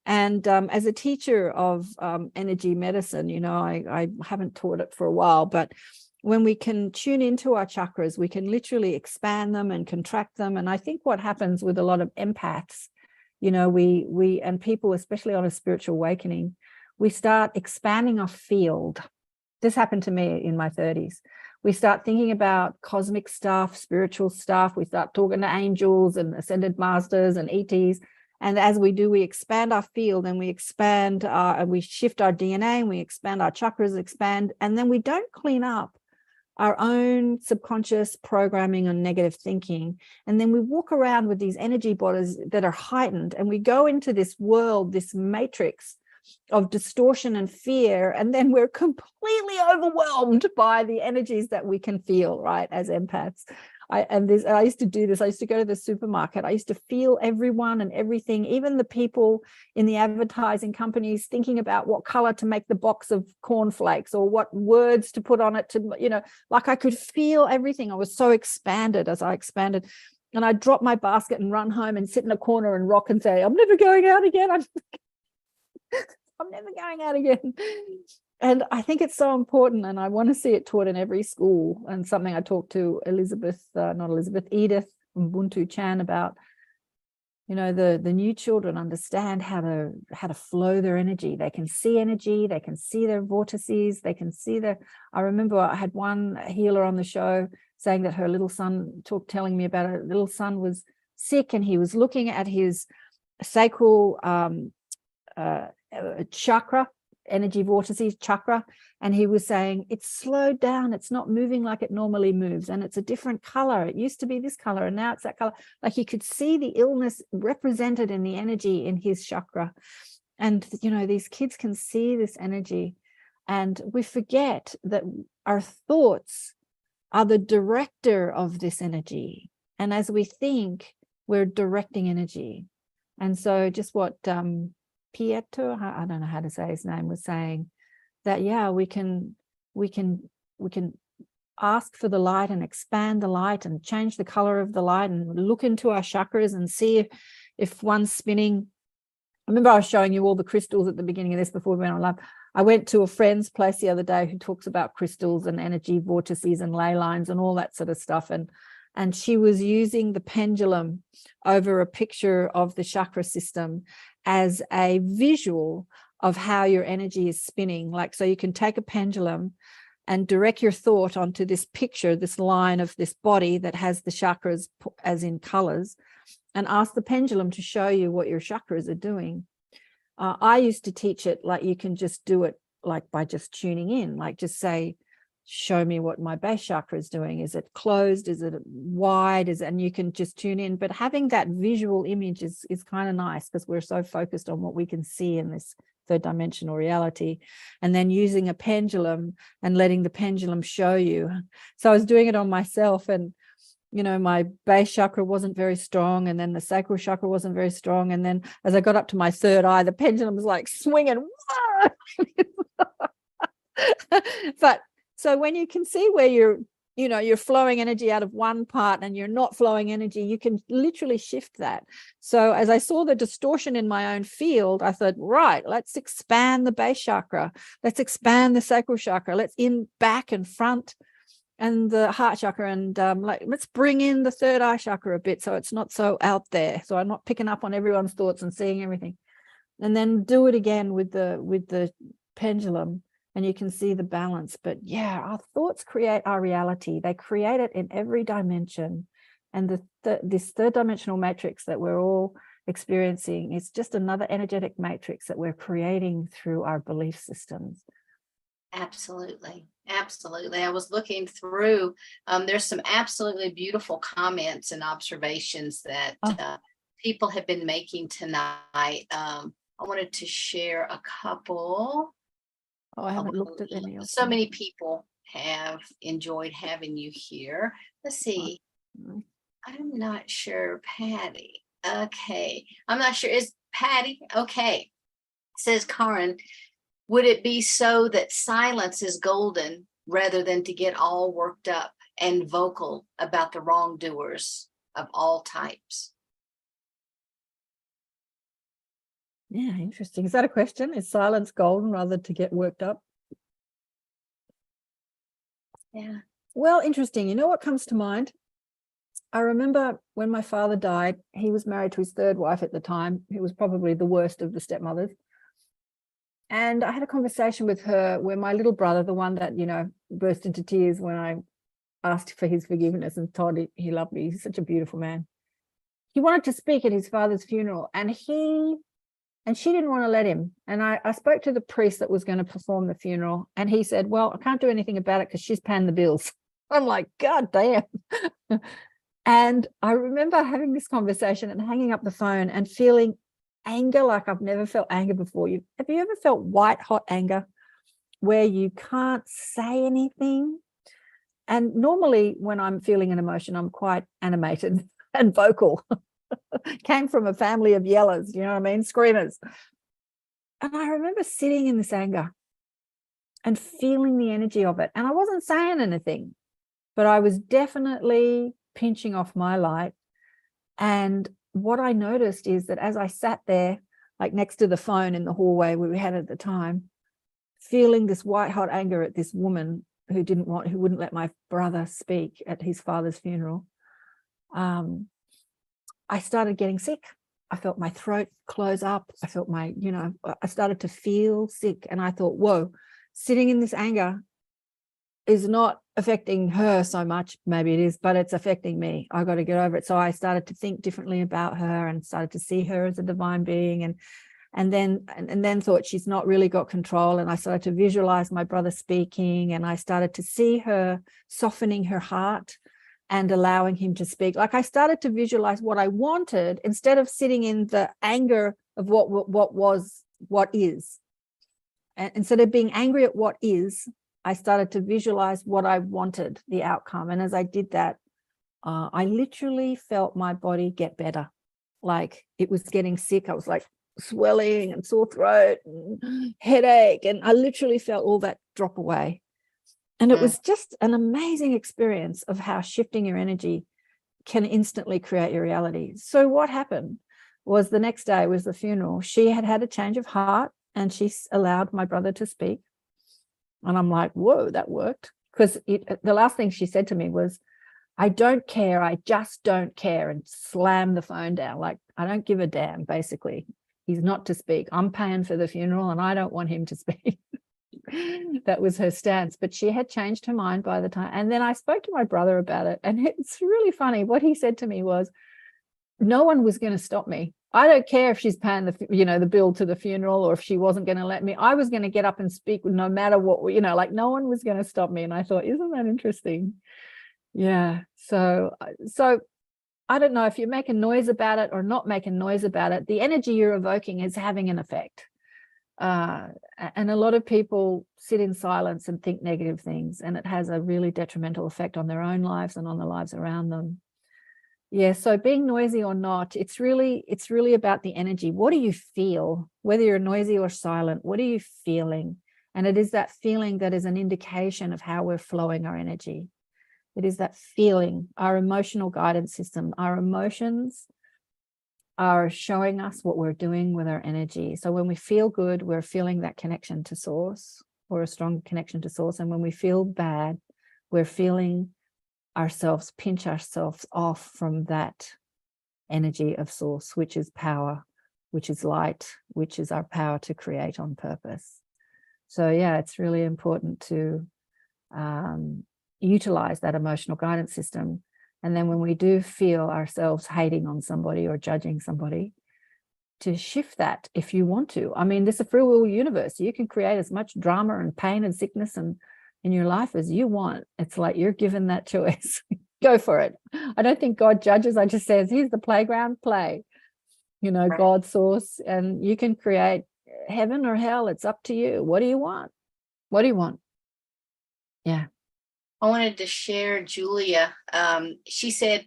Speaker 2: And as a teacher of energy medicine, I haven't taught it for a while, but when we can tune into our chakras, we can literally expand them and contract them. And I think what happens with a lot of empaths, we and people, especially on a spiritual awakening, we start expanding our field. This happened to me in my 30s. We start thinking about cosmic stuff, spiritual stuff. We start talking to angels and ascended masters and ETs. And as we do, we expand our field, and we expand, and we shift our DNA, and we expand our chakras, and then we don't clean up our own subconscious programming on negative thinking. And then we walk around with these energy bodies that are heightened, and we go into this world, this matrix of distortion and fear, and then we're completely overwhelmed by the energies that we can feel, right, as empaths. I used to do this. I used to go to the supermarket. I used to feel everyone and everything, even the people in the advertising companies thinking about what color to make the box of cornflakes or what words to put on it to, like I could feel everything. I was so expanded as I expanded. And I'd drop my basket and run home and sit in a corner and rock and say, I'm never going out again. I'm never going out again. And I think it's so important, and I want to see it taught in every school. And something I talked to Edith Ubuntu Chan about, the new children understand how to flow their energy. They can see energy, they can see their vortices, they can see I remember I had one healer on the show saying that her little son telling me about her little son was sick, and he was looking at his sacral chakra, energy vortices chakra, and he was saying it's slowed down, it's not moving like it normally moves, and it's a different color. It used to be this color and now it's that color. Like he could see the illness represented in the energy in his chakra. And these kids can see this energy, and we forget that our thoughts are the director of this energy, and as we think, we're directing energy. And so just what Pietro, I don't know how to say his name, was saying, that we can ask for the light and expand the light and change the color of the light and look into our chakras and see if one's spinning. I remember I was showing you all the crystals at the beginning of this before we went on live. I went to a friend's place the other day who talks about crystals and energy vortices and ley lines and all that sort of stuff. And and she was using the pendulum over a picture of the chakra system as a visual of how your energy is spinning. Like, so you can take a pendulum and direct your thought onto this picture, this line of this body that has the chakras as in colors, and ask the pendulum to show you what your chakras are doing. I used to teach it like you can just do it like by just tuning in, like just say, show me what my base chakra is doing. Is it closed? Is it wide? And you can just tune in. But having that visual image is kind of nice, because we're so focused on what we can see in this third dimensional reality, and then using a pendulum and letting the pendulum show you. So I was doing it on myself, and you know, my base chakra wasn't very strong, and then the sacral chakra wasn't very strong, and then as I got up to my third eye, the pendulum was like swinging. But so when you can see where you're flowing energy out of one part and you're not flowing energy, you can literally shift that. So as I saw the distortion in my own field, I thought, right, let's expand the base chakra, let's expand the sacral chakra, let's in back and front and the heart chakra, and let's bring in the third eye chakra a bit, so it's not so out there, so I'm not picking up on everyone's thoughts and seeing everything. And then do it again with the pendulum, and you can see the balance. But yeah, our thoughts create our reality. They create it in every dimension, and this third dimensional matrix that we're all experiencing is just another energetic matrix that we're creating through our belief systems.
Speaker 1: Absolutely. Absolutely. I was looking through, there's some absolutely beautiful comments and observations that people have been making tonight. I wanted to share a couple.
Speaker 2: Oh, I haven't looked at any of them.
Speaker 1: So many people have enjoyed having you here. Let's see. I'm not sure, Patty. Okay. I'm not sure. Is Patty? Okay. Says Karen, would it be so that silence is golden rather than to get all worked up and vocal about the wrongdoers of all types?
Speaker 2: Yeah, interesting. Is that a question? Is silence golden rather to get worked up?
Speaker 1: Yeah.
Speaker 2: Well, interesting. You know what comes to mind? I remember when my father died, he was married to his third wife at the time, who was probably the worst of the stepmothers. And I had a conversation with her where my little brother, the one that, you know, burst into tears when I asked for his forgiveness and told him he loved me. He's such a beautiful man. He wanted to speak at his father's funeral, and she didn't want to let him. And I spoke to the priest that was going to perform the funeral, and he said, well, I can't do anything about it because she's paying the bills. I'm like, God damn. And I remember having this conversation and hanging up the phone and feeling anger like I've never felt anger before. Have you ever felt white hot anger where you can't say anything? And normally when I'm feeling an emotion, I'm quite animated and vocal. Came from a family of yellers, you know what I mean? Screamers. And I remember sitting in this anger and feeling the energy of it. And I wasn't saying anything, but I was definitely pinching off my light. And what I noticed is that as I sat there, like next to the phone in the hallway where we had at the time, feeling this white hot anger at this woman who wouldn't let my brother speak at his father's funeral, I started getting sick. I felt my throat close up. I felt I started to feel sick. And I thought, whoa, sitting in this anger is not affecting her so much. Maybe it is, but it's affecting me. I got to get over it. So I started to think differently about her and started to see her as a divine being, and then thought she's not really got control. And I started to visualize my brother speaking, and I started to see her softening her heart and allowing him to speak. Like I started to visualize what I wanted instead of sitting in the anger of what is. And instead of being angry at what is, I started to visualize what I wanted, the outcome. And as I did that, I literally felt my body get better. Like it was getting sick. I was like swelling and sore throat and headache. And I literally felt all that drop away. And it was just an amazing experience of how shifting your energy can instantly create your reality. So what happened was the next day was the funeral. She had had a change of heart and she allowed my brother to speak. And I'm like, whoa, that worked. Because the last thing she said to me was, I don't care. I just don't care, and slam the phone down. Like, I don't give a damn, basically. He's not to speak. I'm paying for the funeral and I don't want him to speak. That was her stance, but she had changed her mind by the time. And then I spoke to my brother about it, and it's really funny. What he said to me was, no one was going to stop me. I don't care if she's paying the bill to the funeral, or if she wasn't going to let me. I was going to get up and speak no matter what, like no one was going to stop me. And I thought, isn't that interesting? Yeah. So I don't know if you make a noise about it or not make a noise about it, the energy you're evoking is having an effect. And a lot of people sit in silence and think negative things, and it has a really detrimental effect on their own lives and on the lives around them. Yeah, so being noisy or not, it's really about the energy. What do you feel? Whether you're noisy or silent, what are you feeling? And it is that feeling that is an indication of how we're flowing our energy. It is that feeling, our emotional guidance system. Our emotions are showing us what we're doing with our energy. So when we feel good, we're feeling that connection to source, or a strong connection to source. And when we feel bad, we're feeling ourselves pinch ourselves off from that energy of source, which is power, which is light, which is our power to create on purpose. So yeah, it's really important to utilize that emotional guidance system. And then when we do feel ourselves hating on somebody or judging somebody, to shift that if you want to. I mean, this is a free will universe. You can create as much drama and pain and sickness and in your life as you want. It's like you're given that choice. Go for it. I don't think God judges. I just says, here's the playground, play. Right. God, source, and you can create heaven or hell. It's up to you. What do you want? What do you want? Yeah.
Speaker 1: I wanted to share Julia. She said,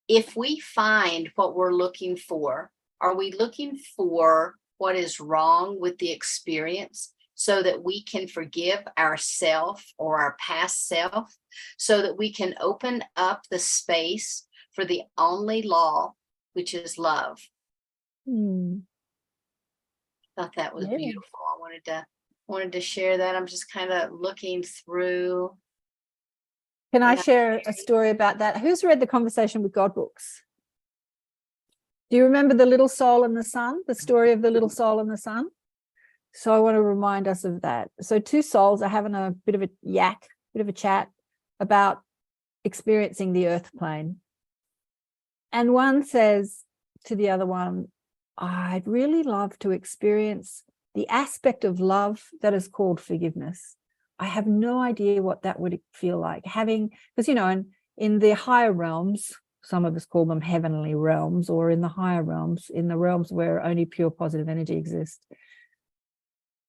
Speaker 1: if we find what we're looking for, are we looking for what is wrong with the experience so that we can forgive ourself or our past self, so that we can open up the space for the only law, which is love? Thought that was beautiful. I wanted to share that. I'm just kind of looking through.
Speaker 2: Can I share a story about that? Who's read the Conversation with God books? Do you remember the little soul and the sun, the story of the little soul and the sun? So I want to remind us of that. So two souls are having a bit of a chat about experiencing the earth plane. And one says to the other one, I'd really love to experience the aspect of love that is called forgiveness. I have no idea what that would feel like, because, in the higher realms, some of us call them heavenly realms, or in the higher realms, in the realms where only pure positive energy exists,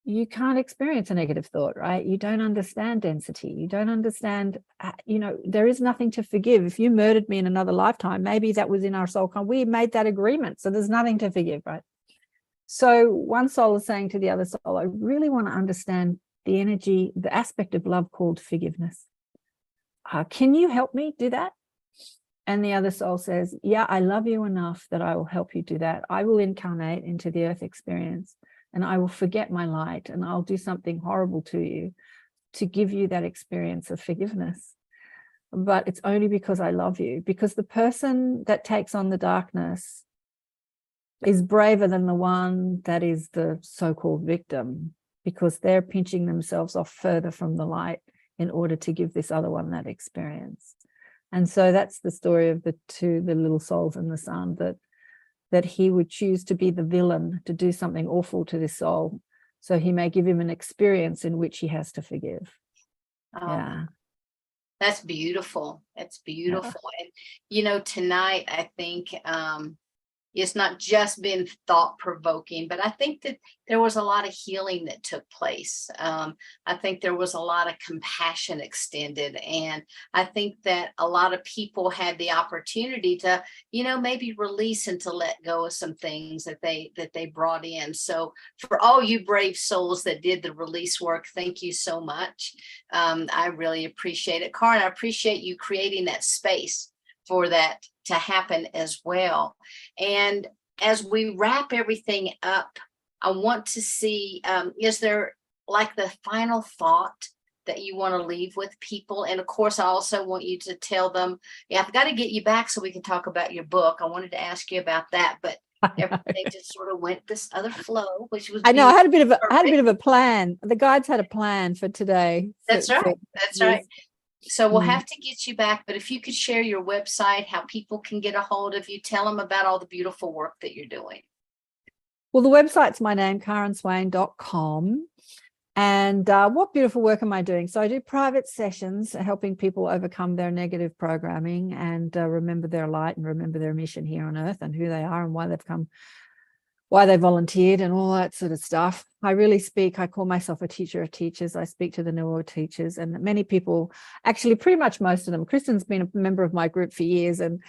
Speaker 2: you can't experience a negative thought, right? You don't understand density. You don't understand, there is nothing to forgive. If you murdered me in another lifetime, maybe that was in our soul. We made that agreement. So there's nothing to forgive, right? So one soul is saying to the other soul, I really want to understand the energy, the aspect of love called forgiveness. Can you help me do that? And the other soul says, yeah, I love you enough that I will help you do that. I will incarnate into the earth experience, and I will forget my light, and I'll do something horrible to you to give you that experience of forgiveness. But it's only because I love you, because the person that takes on the darkness is braver than the one that is the so-called victim, because they're pinching themselves off further from the light in order to give this other one that experience. And so that's the story of the little souls and the sun, that he would choose to be the villain, to do something awful to this soul, so he may give him an experience in which he has to forgive. Yeah.
Speaker 1: That's beautiful. That's beautiful. Yeah. And, tonight, I think it's not just been thought-provoking, but I think that there was a lot of healing that took place. I think there was a lot of compassion extended. And I think that a lot of people had the opportunity to, maybe release and to let go of some things that they brought in. So for all you brave souls that did the release work, thank you so much. I really appreciate it. Karen, I appreciate you creating that space for that to happen as well. And as we wrap everything up, I want to see, is there like the final thought that you want to leave with people? And of course, I also want you to tell them, yeah, I've got to get you back so we can talk about your book. I wanted to ask you about that, but everything just sort of went this other flow, which was
Speaker 2: I know. I had a bit
Speaker 1: beautiful.
Speaker 2: of a plan. The guides had a plan for today.
Speaker 1: That's right. That's right. So we'll
Speaker 2: Mm.
Speaker 1: have to get you back, but if you could share your website, how people can get a hold of you, tell them about all the beautiful work that you're doing.
Speaker 2: Well, the website's my name, karenswain.com. And what beautiful work am I doing? So I do private sessions helping people overcome their negative programming and remember their light and remember their mission here on earth and who they are and why they've come, why they volunteered and all that sort of stuff. I really speak, I call myself a teacher of teachers. I speak to the new world teachers, and many people, actually pretty much most of them. Kristen's been a member of my group for years, and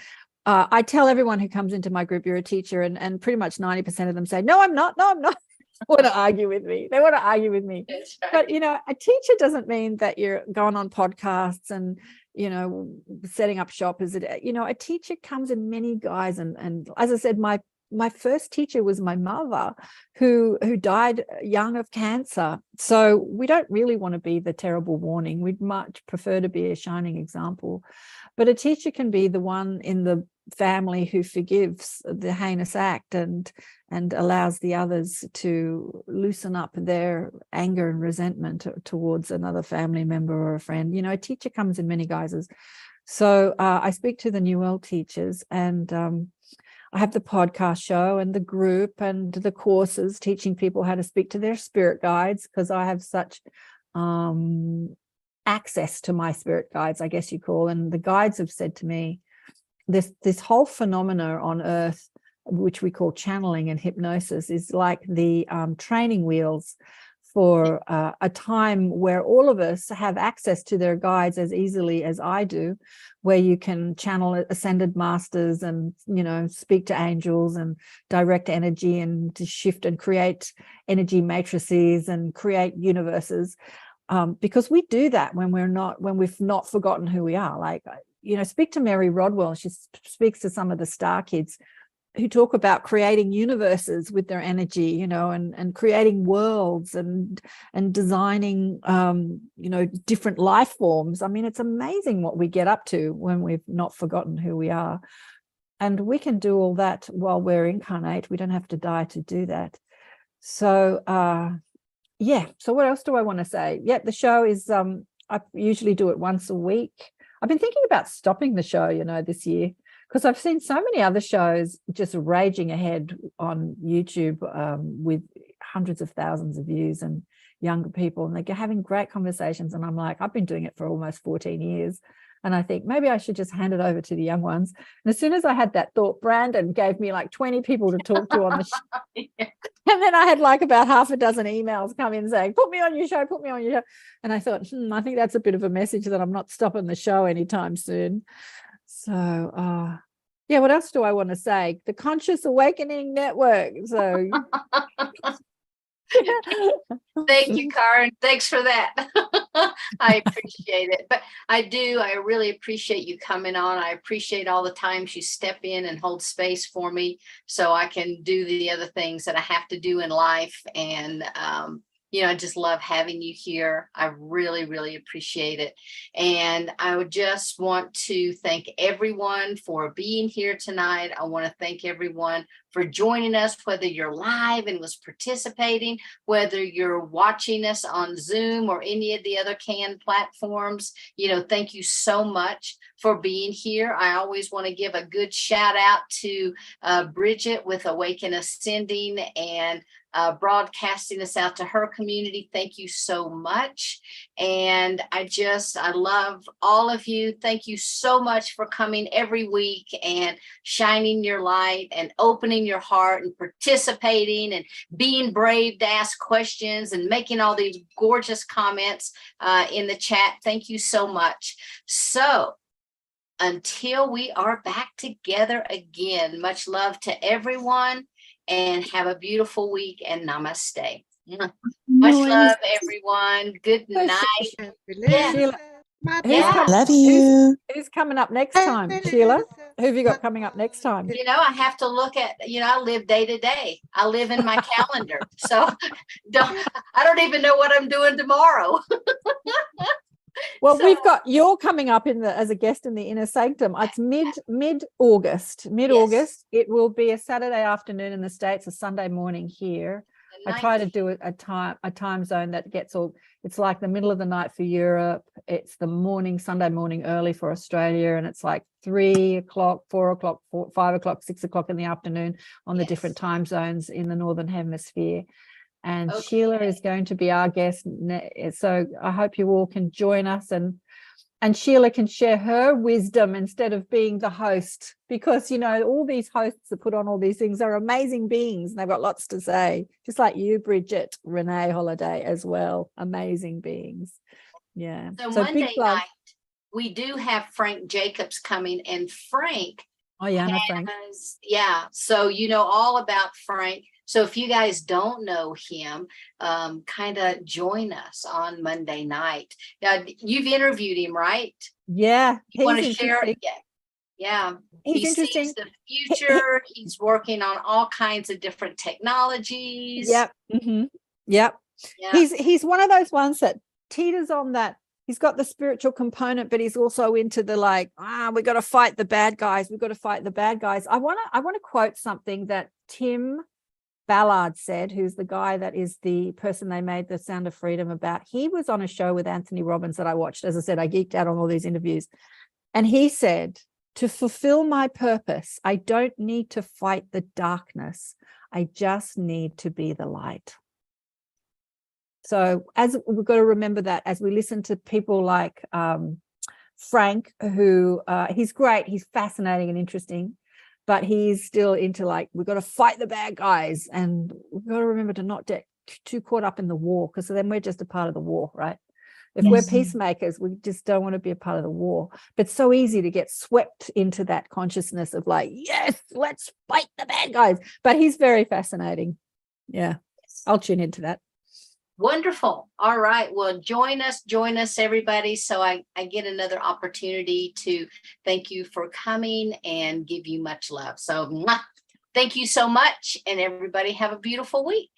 Speaker 2: I tell everyone who comes into my group, you're a teacher, and pretty much 90% of them say, no, I'm not. They want to argue with me.
Speaker 1: Right.
Speaker 2: But, you know, a teacher doesn't mean that you're going on podcasts and, you know, setting up shop. You know, a teacher comes in many guise. And as I said, my first teacher was my mother, who died young of cancer. So we don't really want to be the terrible warning. We'd much prefer to be a shining example. But a teacher can be the one in the family who forgives the heinous act and allows the others to loosen up their anger and resentment towards another family member or a friend. You know, a teacher comes in many guises. So I speak to the New World teachers, and I have the podcast show and the group and the courses teaching people how to speak to their spirit guides, because I have such access to my spirit guides, I guess you call. And the guides have said to me, this whole phenomena on earth, which we call channeling and hypnosis, is like the training wheels for a time where all of us have access to their guides as easily as I do, where you can channel ascended masters and, you know, speak to angels and direct energy and to shift and create energy matrices and create universes. Because we do that when we've not forgotten who we are. Like, you know, speak to Mary Rodwell. She speaks to some of the star kids who talk about creating universes with their energy, you know, and creating worlds and designing, you know, different life forms. I mean, it's amazing what we get up to when we've not forgotten who we are. And we can do all that while we're incarnate. We don't have to die to do that. So, yeah. So what else do I want to say? Yeah, the show is, I usually do it once a week. I've been thinking about stopping the show, you know, this year, because I've seen so many other shows just raging ahead on YouTube with hundreds of thousands of views and younger people, and they're having great conversations. And I'm like, I've been doing it for almost 14 years. And I think maybe I should just hand it over to the young ones. And as soon as I had that thought, Brandon gave me like 20 people to talk to on the show.
Speaker 1: Yeah.
Speaker 2: And then I had like about half a dozen emails come in saying, put me on your show, put me on your show. And I thought, I think that's a bit of a message that I'm not stopping the show anytime soon. So, yeah, what else do I want to say? The Conscious Awakening Network. So
Speaker 1: Thank you, Karen. Thanks for that. I appreciate it. But I really appreciate you coming on. I appreciate all the times you step in and hold space for me so I can do the other things that I have to do in life. And, you know, I just love having you here. I really, really appreciate it. And I would just want to thank everyone for being here tonight. I want to thank everyone for joining us, whether you're live and was participating, whether you're watching us on Zoom or any of the other canned platforms. You know, thank you so much for being here. I always want to give a good shout out to Bridget with Awaken Ascending and broadcasting this out to her community. Thank you so much. And I love all of you. Thank you so much for coming every week and shining your light and opening your heart and participating and being brave to ask questions and making all these gorgeous comments in the chat. Thank you so much. So until we are back together again, much love to everyone and have a beautiful week and namaste. Much love, everyone. Good night.
Speaker 2: Sheila,
Speaker 1: Yeah.
Speaker 8: Love you.
Speaker 2: Who's coming up next time, Sheila? Who have you got coming up next time?
Speaker 1: You know, I have to look at, I live day to day. I live in my calendar. So I don't even know what I'm doing tomorrow.
Speaker 2: Well, we've got you're coming up as a guest in the Inner Sanctum. It's mid-August. Mid-August. It will be a Saturday afternoon in the States, a Sunday morning here. I try to do a time zone that gets it's like the middle of the night for Europe. It's the morning, Sunday morning early for Australia. And it's like 3 o'clock, 4 o'clock, 5 o'clock, 6 o'clock in the afternoon on the different time zones in the Northern Hemisphere. And Sheila is going to be our guest. So I hope you all can join us and Sheila can share her wisdom instead of being the host, because, all these hosts that put on all these things are amazing beings and they've got lots to say, just like you, Bridget, Renee Holiday as well. Amazing beings. Yeah.
Speaker 1: So Monday night, we do have Frank Jacobs coming, and Frank.
Speaker 2: Oh, yeah, I know Frank.
Speaker 1: So all about Frank. So if you guys don't know him, kind of join us on Monday night. You've interviewed him, right?
Speaker 2: Yeah.
Speaker 1: You want to share it? Yeah.
Speaker 2: He's interesting.
Speaker 1: Sees the future. He's working on all kinds of different technologies.
Speaker 2: Yep. Mm-hmm. Yep. Yeah. He's one of those ones that teeters on that. He's got the spiritual component, but he's also into the we got to fight the bad guys. We've got to fight the bad guys. I want to quote something that Tim Ballard said, who's the guy that is the person they made The Sound of Freedom about. He was on a show with Anthony Robbins that I watched. As I said, I geeked out on all these interviews. And he said, to fulfill my purpose, I don't need to fight the darkness. I just need to be the light. So as we've got to remember that as we listen to people like Frank, who he's great, he's fascinating and interesting, but he's still into we've got to fight the bad guys, and we've got to remember to not get too caught up in the war, because then we're just a part of the war, right? If we're peacemakers, we just don't want to be a part of the war. But it's so easy to get swept into that consciousness of yes, let's fight the bad guys. But he's very fascinating. Yeah, I'll tune into that.
Speaker 1: Wonderful. All right. Well, join us, everybody. So I get another opportunity to thank you for coming and give you much love. So thank you so much. And everybody have a beautiful week.